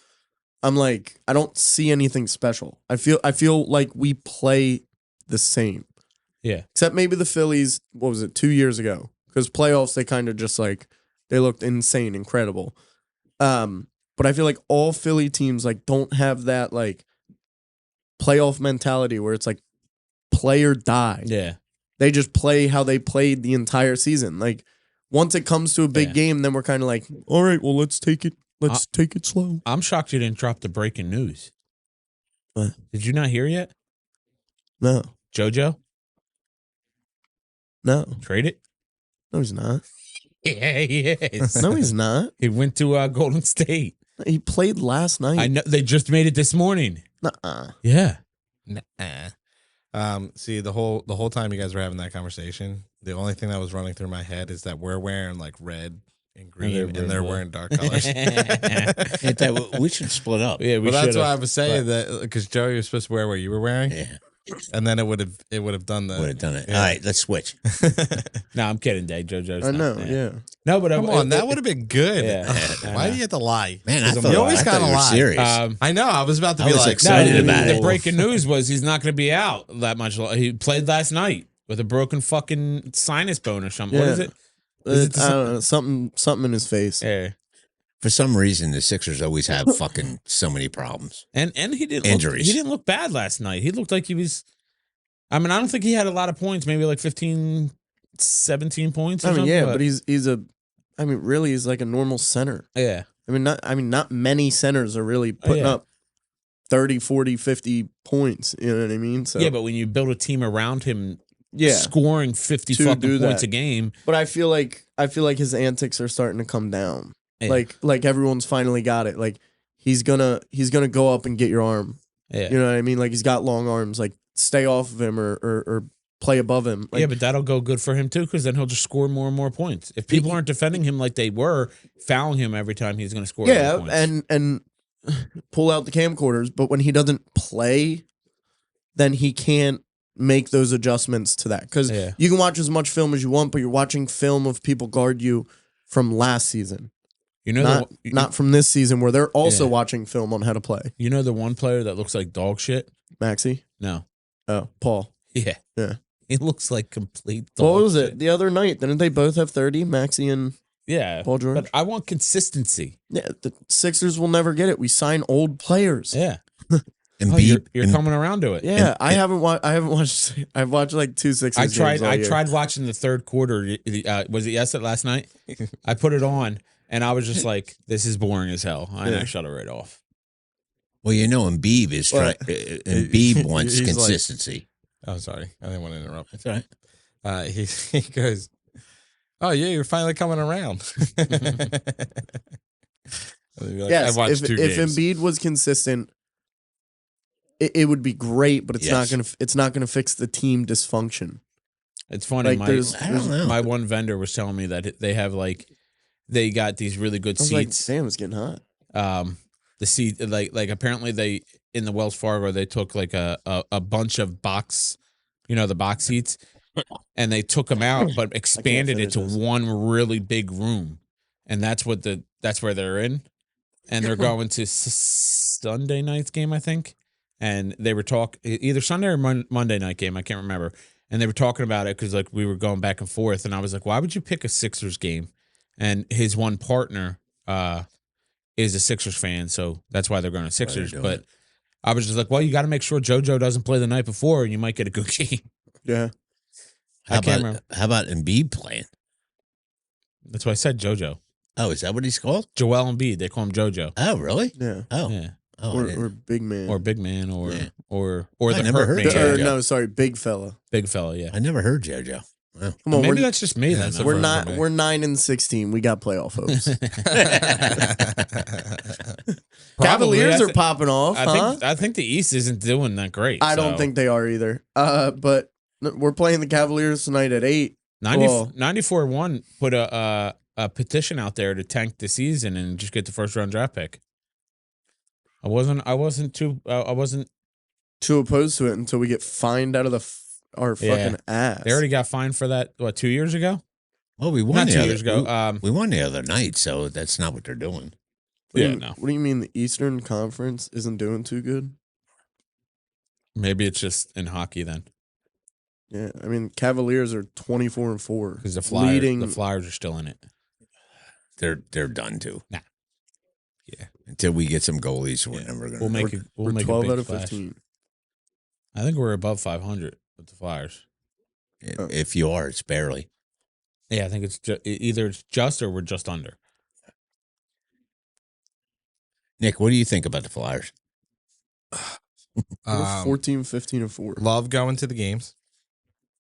I'm like, I don't see anything special. I feel like we play the same. Yeah. Except maybe the Phillies, what was it, 2 years ago? Because playoffs, they kind of just like, they looked insane, incredible. But I feel like all Philly teams like don't have that like playoff mentality where it's like play or die. Yeah. They just play how they played the entire season. Like once it comes to a big Yeah. game, then we're kind of like, all right, well, let's take it slow. I'm shocked you didn't drop the breaking news. What? Did you not hear yet? No, JoJo no, traded? no, he's not. Yeah, he is. No, he's not. He went to Golden State. He played last night. I know they just made it this morning. Nuh-uh. Yeah. See, the whole time you guys were having that conversation, the only thing that was running through my head is that we're wearing like red and green, and they're wearing dark colors. Ain't that, we should split up. Yeah, we Well, that's should've, why I was saying but- that because Joey was supposed to wear what you were wearing, Yeah, and then it would have done the would have done it. Yeah. All right, let's switch. No, I'm kidding, Dave. JoJo's I not- know, yeah. No, but Come on, that would have been good. Yeah. Why do you have to lie? Man, I 'Cause thought, you always I thought gotta you were lie. serious. I know. I was about to I be was like, excited about the it. breaking news was he's not going to be out that much. He played last night with a broken fucking sinus bone or something. What is Yeah. it? Is it I don't know, something in his face. Yeah. For some reason, the Sixers always have fucking so many problems. And he didn't Injuries. He didn't look bad last night. He looked like he was. I mean, I don't think he had a lot of points. Maybe like 15, 17 points. Or I mean, something, yeah, but really he's like a normal center. yeah. Not many centers are really putting yeah. up 30, 40, 50 points. You know what I mean? So Yeah, but when you build a team around him, yeah. scoring 50 To fucking do points that. a game. But I feel like his antics are starting to come down. Yeah. Like everyone's finally got it. Like he's gonna go up and get your arm. Yeah. You know what I mean? Like he's got long arms. Like stay off of him or play above him. Like, yeah, but that'll go good for him too, because then he'll just score more and more points. If people aren't defending him like they were, fouling him every time, he's going to score. yeah, more points. and pull out the camcorders. But when he doesn't play, then he can't make those adjustments to that. Because Yeah. you can watch as much film as you want, but you're watching film of people guard you from last season, you know, not from this season, where they're also Yeah. watching film on how to play. you know the one player that looks like dog shit. Maxie, No, oh Paul, yeah, Yeah. he looks like complete. Dog what was shit. it the other night? Didn't they both have 30? Maxie and Yeah, Paul George. but I want consistency. Yeah, the Sixers will never get it. We sign old players. Yeah, And oh, you're coming around to it. Yeah, I haven't watched. I've watched like 2 Sixers. I games all I year. tried watching the third quarter. Was it last night? I put it on, and I was just like, "This is boring as hell." And I Yeah. shut it right off. Well, you know, Embiid is trying. What? Embiid wants He's like- consistency. oh, sorry, I didn't want to interrupt. That's all right. He goes, "Oh yeah, you're finally coming around." Yes, I watched two if games. Embiid was consistent, it would be great. But it's Yes. not gonna fix the team dysfunction. It's funny. Like, there's- I don't know. My one vendor was telling me that they have they got these really good I was like, seats. damn, it's getting hot. The seat like apparently they in the Wells Fargo they took like a bunch of box, the box seats, and they took them out but expanded it finish to this. one really big room, and that's where they're in, and they're going to Sunday night's game, I think, and they were either Sunday or Monday night game, I can't remember, and they were talking about it because like we were going back and forth, and I was like, why would you pick a Sixers game? And his one partner is a Sixers fan, so that's why they're going to Sixers. doing But it. I was just like, well, you got to make sure JoJo doesn't play the night before, and you might get a good game. Yeah, How I can't about remember. how about Embiid playing? That's why I said JoJo. Oh, is that what he's called? Joel Embiid, they call him JoJo. Oh, really? yeah. Oh, Yeah, oh, I Or didn't- big man. or big man, or Yeah. or I the never hurt heard man. of JoJo. no, sorry, big fella. Big fella. Yeah. I never heard JoJo. Wow. Come on, Maybe that's just me. Yeah, then. that's the we're first not. for me. We're 9-16. We got playoff hopes. Cavaliers Probably. are popping off, huh? I think the East isn't doing that great. I don't so. think they are either. But we're playing the Cavaliers tonight at 8. 94-1 put a petition out there to tank the season and just get the first round draft pick. I wasn't too Too opposed to it until we get fined out of our fucking ass. They already got fined for that 2 years ago? Well, we won Not the 2 other, years ago. We won the other night, so that's not what they're doing. No. What do you mean the Eastern Conference isn't doing too good? Maybe it's just in hockey then, Yeah, I mean Cavaliers are 24-4 because the Flyers are still in it. They're done too. Nah. Yeah. Until we get some goalies, we're never gonna. We'll make 12 a big out of splash. 15. I think we're above 500 with the Flyers. If you are, it's barely. Yeah, I think it's either it's just or we're just under. Nick, what do you think about the Flyers? We're 14, 15, and 4. Love going to the games.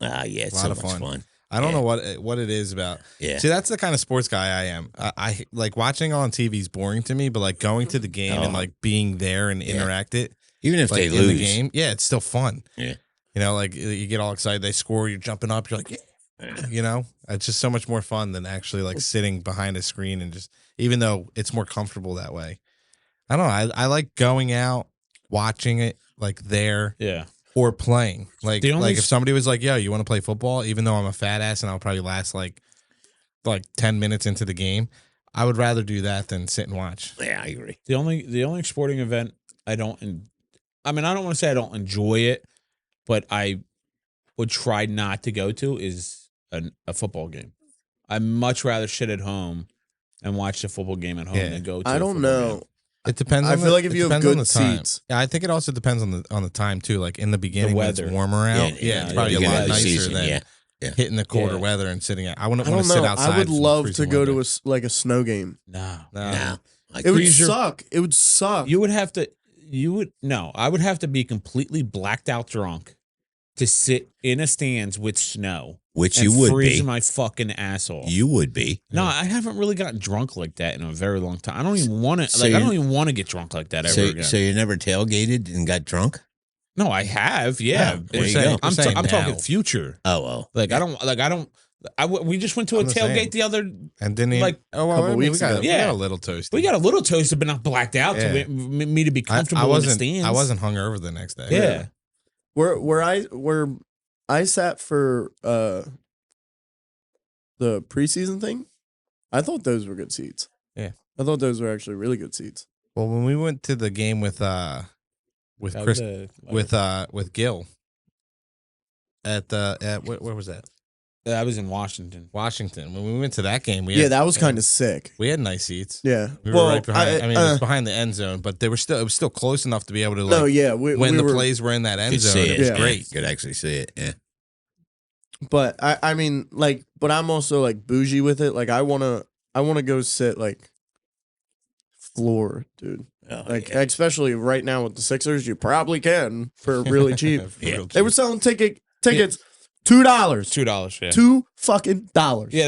Yeah, it's A lot so of much fun. fun. I don't know what it is about. Yeah. See, that's the kind of sports guy I am. I like watching on TV is boring to me, but like going to the game and like being there and interact it, Even if like they in lose, the game, yeah, it's still fun. Yeah. You know, like you get all excited, they score, you're jumping up, you're like, yeah. You know, it's just so much more fun than actually like sitting behind a screen and just, even though it's more comfortable that way. I don't know. I like going out, watching it like there. Yeah. Or playing. Like The only if somebody was like, yo, you want to play football? Even though I'm a fat ass and I'll probably last like 10 minutes into the game, I would rather do that than sit and watch. yeah, I agree. The only sporting event I don't want to say I don't enjoy it, but I would try not to go to is a football game. I'd much rather sit at home and watch the football game at home than go to I don't know. It depends. I feel like if you have good time. seats. Yeah, I think it also depends on the time too. Like in the beginning, when it's weather. warmer out. Yeah, it's probably a beginning lot of the nicer season, than yeah. hitting the colder Yeah. weather and sitting out. I wouldn't I want don't to sit know. outside. I would from the love to freezing go weather. to a snow game. No. No, It would Freezer- suck. It would suck. You would have to. I would have to be completely blacked out drunk to sit in a stands with snow, which and you would freeze be. my fucking asshole. You would be. No, I haven't really gotten drunk like that in a very long time. I don't even want to. So I you- don't even want to get drunk like that ever again. So you never tailgated and got drunk? No, I have. Yeah, there It's- you go. I'm, We're saying I'm talking now. future. Oh. Like I don't. We just went to a I'm the tailgate same. the other. And didn't even, like, oh well, couple I mean, weeks ago. we got a little toasty. We got a little toasted, but not blacked out Yeah. to me to be comfortable I in the wasn't. stands. I wasn't hungover the next day. Yeah. Where I sat for the preseason thing, I thought those were good seats. Yeah. I thought those were actually really good seats. Well, when we went to the game with That Chris was with Gil at where was that? I was in Washington. Washington. When we went to that game, we Yeah, had, that was kind of sick. we had nice seats. Yeah. We were right behind. I mean, it was behind the end zone, but it was still close enough to be able to like. no, yeah. when we the were, plays were in that end Could zone, see it it. was Yeah. great. Could actually see it. Yeah. But I mean, like, but I'm also like bougie with it. Like, I wanna go sit like floor, dude. Oh, Like, yeah. especially right now with the Sixers, you probably can for really cheap. Yeah. They were selling tickets $2. $2. Yeah. $2 Yeah,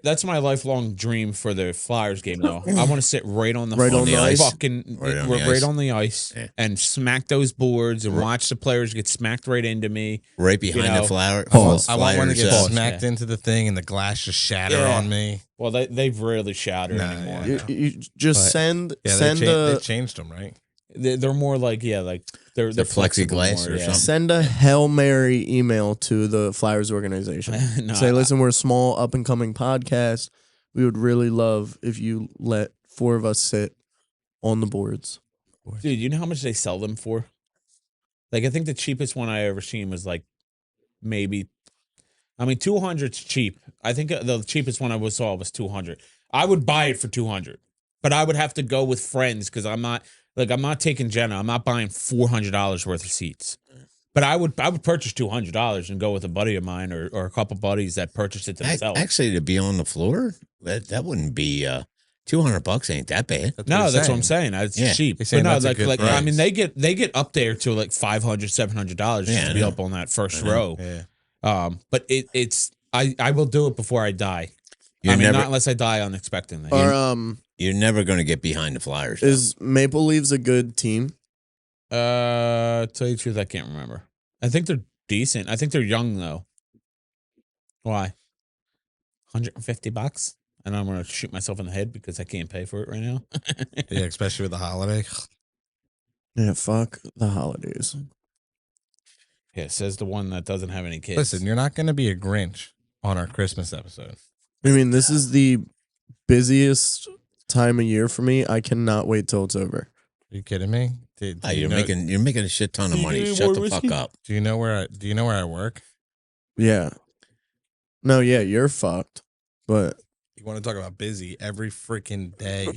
that's my lifelong dream for the Flyers game though. I want to sit right on the Right on the ice. fucking Right on the right ice. on the ice Yeah. and smack those boards and watch the players get smacked right into me. Right behind You know, the flower. I want one to get Flyers, smacked into the thing and the glass just shatter Yeah. on me. Well, they've rarely shattered Nah, anymore. yeah. You just But- send Yeah, send they changed them, right? They're more like they're The flexible plexiglass more, or yeah. something. send a Hail Mary email to the Flyers organization. No, Say, listen, we're a small up and coming podcast. We would really love if you let 4 of us sit on the boards. dude, you know how much they sell them for? Like, I think the cheapest one I ever seen was like maybe, I mean, 200's cheap. I think the cheapest one I saw was 200. I would buy it for 200, but I would have to go with friends because I'm not taking Jenna. I'm not buying $400 worth of seats. But I would purchase $200 and go with a buddy of mine or a couple buddies that purchased it themselves. Actually, to be on the floor, that wouldn't be $200. Ain't that bad? No, that's what I'm saying. It's Yeah. cheap. He's saying But no, that's a like, good like I price. mean, they get up there to like $500, $700 just Yeah, to I be know. up on that first I know. row. Yeah. But it's I will do it before I die. You're I mean, never not unless I die unexpectedly. Or you're never going to get behind the Flyers. though. is Maple Leafs a good team? Tell you the truth, I can't remember. I think they're decent. I think they're young though. Why? $150, and I'm gonna shoot myself in the head because I can't pay for it right now. Yeah, especially with the holiday. Yeah, fuck the holidays. Yeah, says the one that doesn't have any kids. Listen, you're not going to be a Grinch on our Christmas episode. I mean, this is the busiest time of year for me. I cannot wait till it's over. Are you kidding me? You're making a shit ton of money. Shut the fuck up. Do you know where I work? Yeah. No, yeah, you're fucked. But You want to talk about busy every freaking day?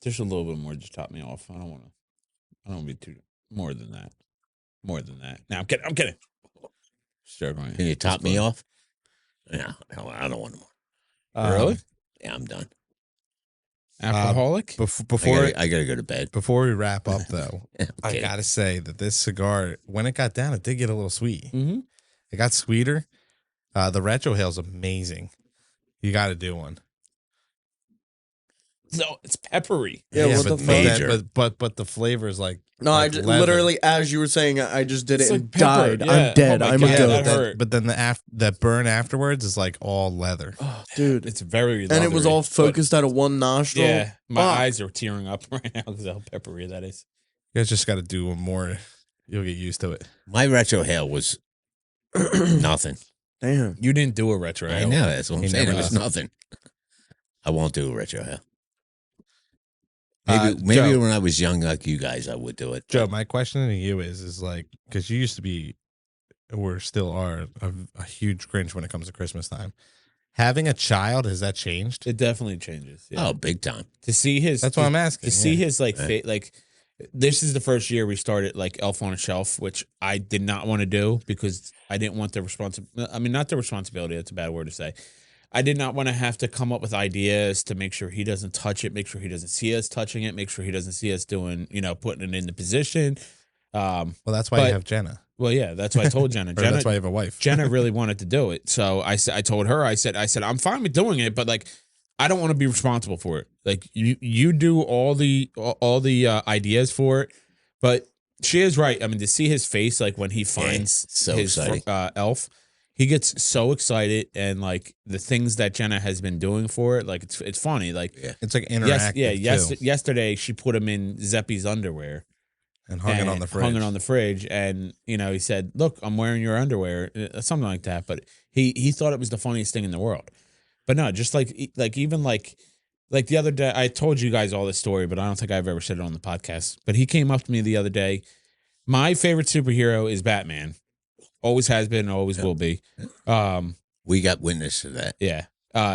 Just a little bit more just top me off. I don't want to be too more than that. More than that. Now I'm kidding. Struggling. Can you top me off? No, I don't want more. Really? Yeah, I'm done. Alcoholic? Before I gotta go to bed. Before we wrap up, though, I Okay. gotta say that this cigar, when it got down, it did get a little sweet. Mm-hmm. It got sweeter. The retrohale's amazing. You got to do one. No, it's peppery. Yeah, what the but, fuck? Major. but the flavor is like no, like I just, leather. literally, as you were saying, I just did It's it like and pepper, died. yeah. I'm dead. Oh my I'm God, a that goat. hurt. But then that burn afterwards is like all leather. Oh, Dude. it's very And it was leathery, all but- focused out of one nostril. Yeah, my Fuck. eyes are tearing up right now because how peppery that is. You guys just got to do one more. You'll get used to it. My retrohale was nothing. Damn. You didn't do a retro. I know. That's what I'm He saying. It never was does. nothing. I won't do a retrohale. Uh, Maybe Joe. when I was young like you guys, I would do it. Joe, my question to you is like, because you used to be, or still are, a huge Grinch when it comes to Christmas time. Having a child, has that changed? It definitely changes. Yeah. Oh, big time. To see his, That's what I'm asking. to see yeah. his like Right. like this is the first year we started like Elf on a Shelf, which I did not want to do because I didn't want the responsibility. I mean, not the responsibility. That's a bad word to say. I did not want to have to come up with ideas to make sure he doesn't touch it, make sure he doesn't see us touching it, make sure he doesn't see us doing, putting it in the position. Well, that's why but- you have Jenna. Well, yeah, that's why I told Jenna. Or Jenna, that's why you have a wife. Jenna really wanted to do it. So I told her, I said, I'm fine with doing it, but like, I don't want to be responsible for it. Like you do all the ideas for it, but she is right. I mean, to see his face, like when he finds so his exciting. elf, he gets so excited, and like the things that Jenna has been doing for it, like it's funny. Like It's like interactive. too, yesterday she put him in Zeppi's underwear. and hung it on the fridge. Hung it on the fridge, and he said, "Look, I'm wearing your underwear," something like that. But he thought it was the funniest thing in the world. But no, just like even like the other day, I told you guys all this story, but I don't think I've ever said it on the podcast. But he came up to me the other day. My favorite superhero is Batman. Always has been, and always will be. We got witness to that. Yeah.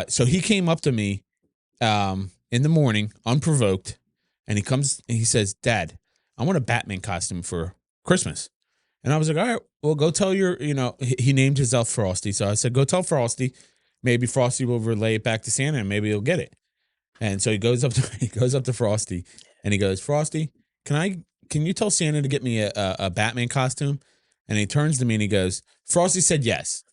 So he came up to me in the morning, unprovoked, and he says, "Dad, I want a Batman costume for Christmas." And I was like, "All right, well, go tell your, he named his elf Frosty." So I said, "Go tell Frosty. Maybe Frosty will relay it back to Santa, and maybe he'll get it." And so he goes up to Frosty, and he goes, "Frosty, can you tell Santa to get me a Batman costume?" And he turns to me and he goes, "Frosty said yes."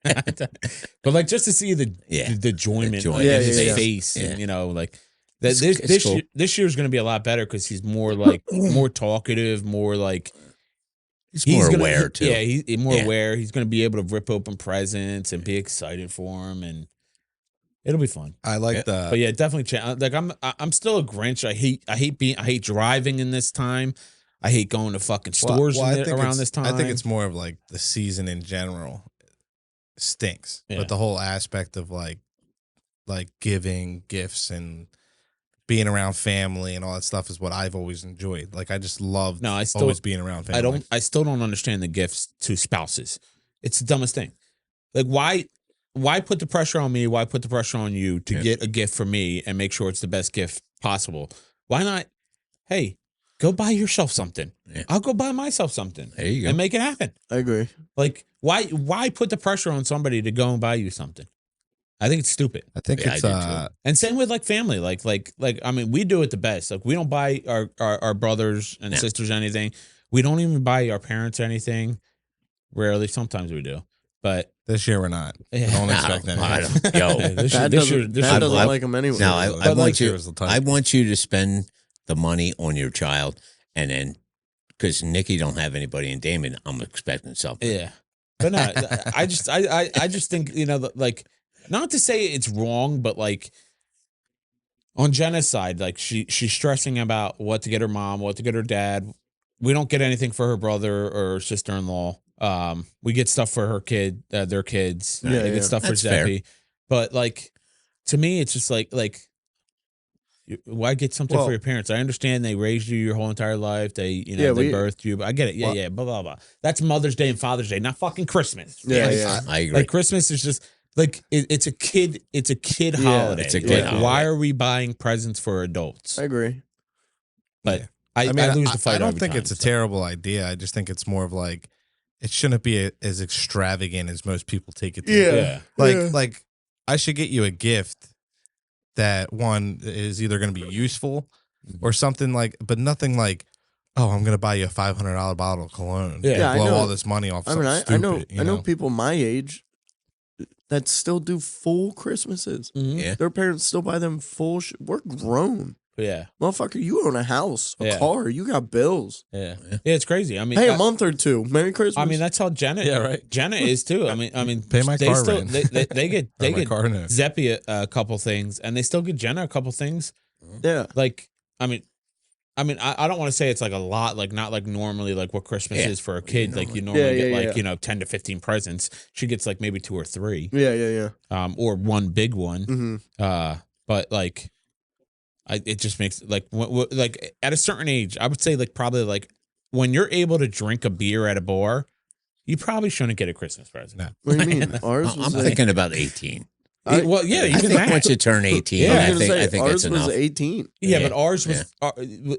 But like just to see the enjoyment The on joy. his Yeah. face, Yeah. and like It's this cool. this year's going to be a lot better because he's more like more talkative, more like He's more gonna- aware too. Yeah, he's more Yeah. aware. He's going to be able to rip open presents and be excited for him, and it'll be fun. I like the. But yeah, definitely. Like I'm still a Grinch. I hate driving in this time. I hate going to fucking stores I think around it's- this time. I think it's more of like the season in general stinks, Yeah. but the whole aspect of like giving gifts and being around family and all that stuff is what I've always enjoyed. Like I just love No, I still- always being around family. I still don't understand the gifts to spouses. It's the dumbest thing. Like why put the pressure on me? Why put the pressure on you to get a gift for me and make sure it's the best gift possible? Why not? Hey, go buy yourself something. Yeah. I'll go buy myself something There you go. and make it happen. I agree. Like why put the pressure on somebody to go and buy you something? I think it's stupid. I think Yeah, it's I do too. And same with like family. Like I mean, we do it the best. Like we don't buy our brothers and Yeah. sisters anything. We don't even buy our parents anything. Rarely, sometimes we do. But this year we're not. Yeah. Don't No, expect I anything. don't- Yo, this Dad year, Dad doesn't I- like him anyway. now I But want this year you. was the type. I want you to spend the money on your child, and then because Nikki don't have anybody in Damon, I'm expecting something. yeah. But no, I just think like not to say it's wrong, but like on Jenna's side, like she's stressing about what to get her mom, what to get her dad. We don't get anything for her brother or sister-in-law. We get stuff for her kid, their kids. Yeah, They yeah. get stuff That's for fair. Zeppy. But like to me, it's just like why get something for your parents? I understand they raised you your whole entire life. They, they birthed you. But I get it. Yeah, blah, blah, blah. That's Mother's Day and Father's Day, not fucking Christmas. Yeah. I agree. Like Christmas is just like it's a kid holiday. It's a kid holiday. Why are we buying presents for adults? I agree. But I lose the fight. I don't every think time, it's a terrible idea. I just think it's more of like it shouldn't be as extravagant as most people take it to. Yeah. Like I should get you a gift that one is either going to be useful or something but nothing like, oh, I'm going to buy you a $500 bottle of cologne. Yeah. And blow all this money off. I know people my age that still do full Christmases. Mhm. Yeah. Their parents still buy them full. We're grown. Yeah. Motherfucker, you own a house, a car, you got bills. Yeah. It's crazy. I mean, hey, a month or two. Merry Christmas. I mean, that's how Jenna. Yeah, right. Jenna is too. I mean, Pay my they car still rent. they get car note. Zeppy a couple things, and they still get Jenna a couple things. Yeah. Like, I don't want to say it's like a lot, like not like normally like what Christmas is for a kid. Like you normally get 10 to 15 presents. She gets like maybe 2 or 3. Yeah. Or one big one. Mm-hmm. But like, it just makes like like at a certain age, I would say like probably like when you're able to drink a beer at a bar, you probably shouldn't get a Christmas present. No. What do you mean? Ours was I'm thinking about 18. Well, yeah, I even think that. once you turn 18, Yeah, I think ours that's enough. was 18. Yeah, but ours was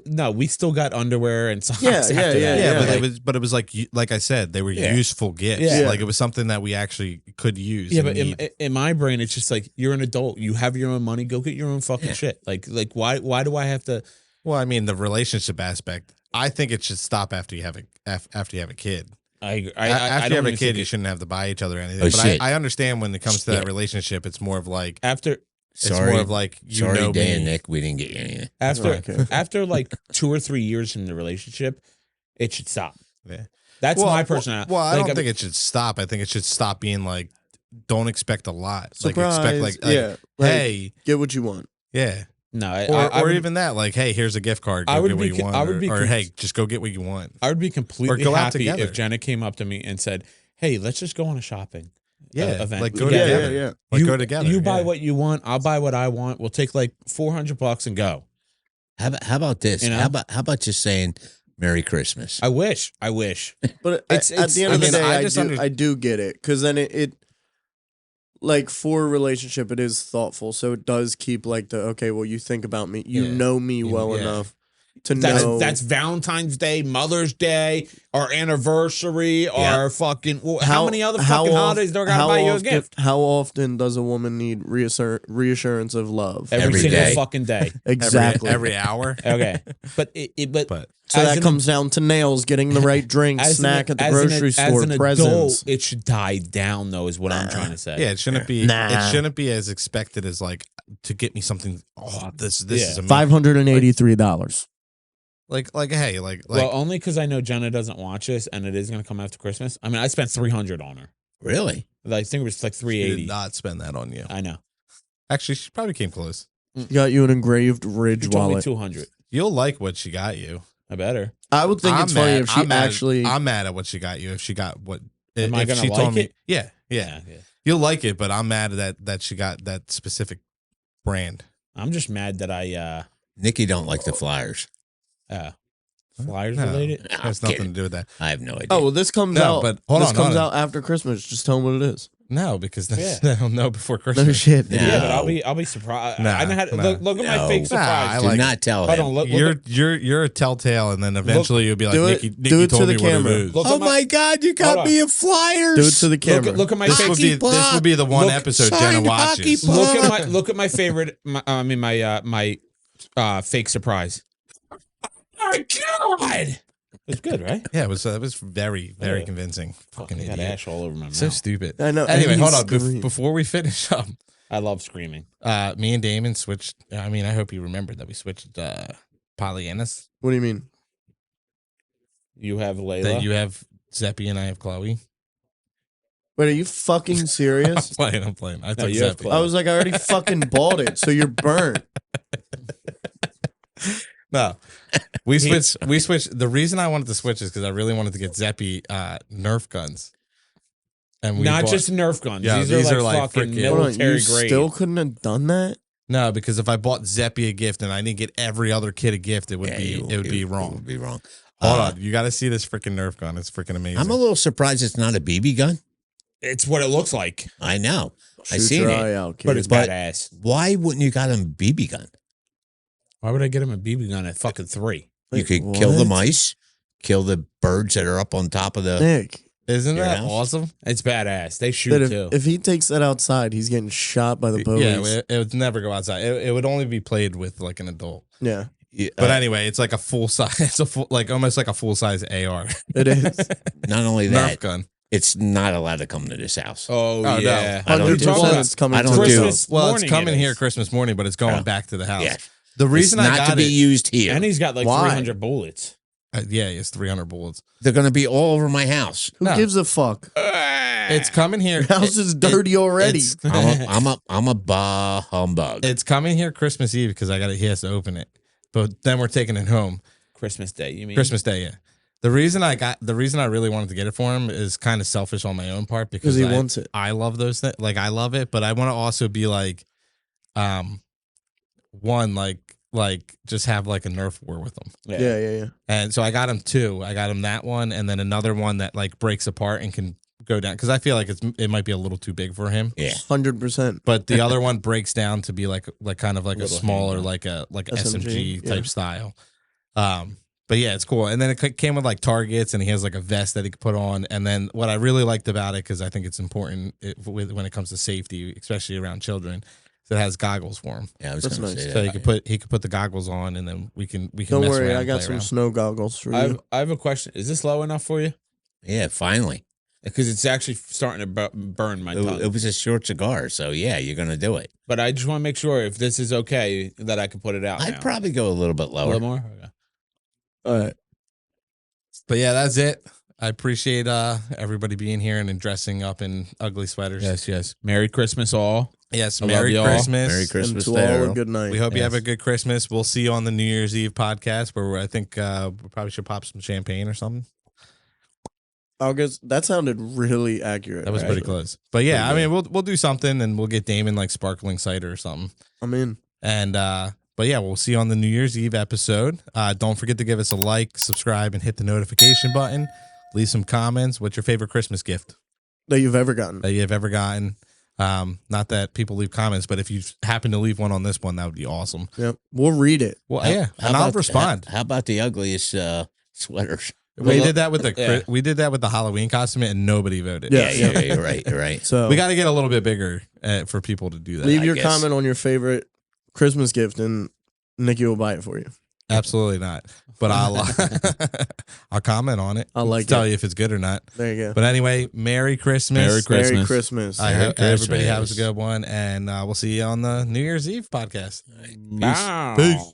no. We still got underwear and socks. Yeah, after that. Yeah, but it was like I said, they were useful gifts. Yeah. Like it was something that we actually could use. Yeah, and but need. in my brain, it's just like you're an adult. You have your own money. Go get your own fucking shit. Like why do I have to? Well, I mean, the relationship aspect. I think it should stop after you have a kid. I After you have don't a even kid, think you it- shouldn't have to buy each other anything. Oh, But shit. I understand when it comes to that Shit. relationship, it's more of like after it's more of like you sorry, know Dan me. and Nick, we didn't get you anything. after like 2 or 3 years in the relationship, it should stop. Yeah. That's my personality. Well, I Like, don't think it should stop. I think it should stop being like, don't expect a lot. Surprise. Like expect like hey, get what you want. yeah. No, Or would, even that, like, hey, here's a gift card. Go I would get what be- you want. I would be or con- hey, just go get what you want. I would be completely go out happy together. if Jenna came up to me and said, "Hey, let's just go on a shopping event. like go together. together. Yeah. Like you, go together. You buy yeah. what you want. I'll buy what I want. We'll take like $400 and go." How about this? You know? How about just saying Merry Christmas? I wish. But It's- at the end of the day, I I do get it. Because then it like for a relationship, it is thoughtful. So it does keep like okay, well, you think about me. You Yeah. know me well yeah. enough to know. That's Valentine's Day, Mother's Day, our anniversary, our fucking. Well, how many other fucking holidays do I gotta buy you a gift? How often does a woman need reassurance of love? Every single day. fucking day. Exactly. every hour. Okay, but so as that an- comes down to nails, getting the right drink, as snack an- at the as an- grocery as store, an presents. adult, it should die down, though, is what I'm trying to say. Yeah, it shouldn't be. Nah. It shouldn't be as expected as like to get me something. Oh, this is amazing. $583. Like hey, like Well, only because I know Jenna doesn't watch this, and it is going to come after Christmas. I mean, I spent $300 on her. Really? I think it was like she $380. did not spend that on you. I know. Actually, she probably came close. Got you an engraved Ridge She told me wallet. $200. You'll like what she got you. I better. I would think it's funny if she actually. I'm mad at what she got you. If she got what? Am I if gonna she like told me, it? Yeah. Yeah. You'll like it, but I'm mad that she got that specific brand. I'm just mad that I Nikki don't like the flyers. Flyers No, related. it has nothing to do with that. I have no idea. Oh well, this comes No, out. but hold this on, comes hold on. out after Christmas. Just tell them what it is. No, because that's, Yeah. I don't know before Christmas. No shit. No. Yeah, but I'll be surprised. Nah, I know how to, nah. look at my No. fake Nah, surprise. I Do like not tell Hold him. on, look You're a telltale, and then eventually you'll be like, do it- Nikki do it to told the me what camera. it is. Look Oh at my God, you Hold got on. me a flyers. Do it to the camera. look at my This fake. would be the one Look- episode signed Jenna hockey watches. puck. Look at my favorite. My fake surprise. Oh my God! It was good, right? Yeah, it was very Yeah. convincing. Fucking I got idiot. ash all over my mouth. So stupid. I know. Anyway, and hold he on. screamed. Before we finish up, I love screaming. me and Damon switched. I mean, I hope you remember that we switched Pollyannas. What do you mean? You have Layla. That you have Zeppy and I have Chloe. Wait, are you fucking serious? I'm playing. I took you have Zeppy. Chloe. I was like, I already fucking bought it, so you're burnt. No, we switched. We switched. The reason I wanted to switch is because I really wanted to get Zeppy Nerf guns. And we Not bought- just Nerf guns. Yeah, these are like fucking freaking- Hold on, military you grade. still couldn't have done that? No, because if I bought Zeppy a gift and I didn't get every other kid a gift, it would be It wrong. It would be wrong. Hold on, you got to see this freaking Nerf gun. It's freaking amazing. I'm a little surprised it's not a BB gun. It's what it looks like, I know. I Shoot seen your it. eye out, kid. but it's But- badass. Why wouldn't you got him a BB gun? Why would I get him a BB gun at fucking 3? You Wait, could kill the what? mice, kill the birds that are up on top of the. Nick. Isn't Your that house? awesome? It's badass. They shoot That too. if he takes that outside, he's getting shot by the police. Yeah, it would never go outside. It would only be played with like an adult. Yeah, But anyway, it's like a full size. It's a full, like almost like a full size AR it is. Not only Nerf that, gun. it's not allowed to come to this house. oh no. yeah. I don't We're do talking that. about It's coming I don't to do- Christmas Well, it's morning coming it here is. Christmas morning, but it's going Yeah. back to the house. Yeah. The It's reason I not got to be it, used here. And he's got like Why? 300 bullets. yeah, it's 300 bullets. They're going to be all over my house. Who No. gives a fuck? It's coming here. Your house is dirty already. It's, I'm a bah humbug. it's coming here Christmas Eve because he has to open it. But then we're taking it home Christmas Day, you mean? Christmas Day. Yeah. The reason I really wanted to get it for him is kind of selfish on my own part because Because he wants it. I love those things. Like I love it, but I want to also be like, one like just have like a Nerf war with them. Yeah. And so I got him 2. I got him that one and then another one that like breaks apart and can go down because I feel like it might be a little too big for him. Yeah. 100%. But the other one breaks down to be like kind of like a Little smaller handgun. like a SMG, SMG type style. But yeah, it's cool. And then it came with like targets, and he has like a vest that he could put on. And then what I really liked about it, because I think it's important when it comes to safety, especially around children, is it has goggles for him. Yeah, I was That's going to nice. say So that. he could put the goggles on, and then we can Don't mess worry, around I and got play some around. snow goggles for you. I have a question. Is this low enough for you? Yeah, finally. Because it's actually starting to burn my tongue. It was a short cigar, so yeah, you're going to do it. But I just want to make sure if this is okay that I can put it out I'd now. probably go a little bit A lower. little more? Okay. All right. But yeah, that's it. I appreciate everybody being here and dressing up in ugly sweaters. Yes. Merry Christmas, all. Yes. I love Merry y'all. Merry Merry And Christmas to to all a Errol. good night. We hope you have Yes. a good Christmas. We'll see you on the New Year's Eve podcast where I think we probably should pop some champagne or something. August, that sounded really accurate. That was pretty actually. close. But yeah, Pretty I mean, we'll do something and we'll get Damon like sparkling cider or something. I'm in. And but yeah, we'll see you on the New Year's Eve episode. Don't forget to give us a like, subscribe, and hit the notification button. Leave some comments. What's your favorite Christmas gift That you've ever gotten. that you've ever gotten? Not that people leave comments, but if you happen to leave one on this one, that would be awesome. Yep. We'll read it. Well, How- yeah, how and I'll about- respond. How about the ugliest sweaters? We did that with Yeah. we did that with the Halloween costume, and nobody voted. Yeah. You're right. You're right. So We got to get a little bit bigger for people to do that. leave I your guess. comment on your favorite Christmas gift and Nikki will buy it for you. Absolutely not. But I'll comment on it. I like Tell it. you if it's good or not. There you go. But anyway, Merry Christmas. Merry Christmas. Merry Christmas. I Merry hope everybody Christmas. has a good one, and we'll see you on the New Year's Eve podcast. Wow. Peace.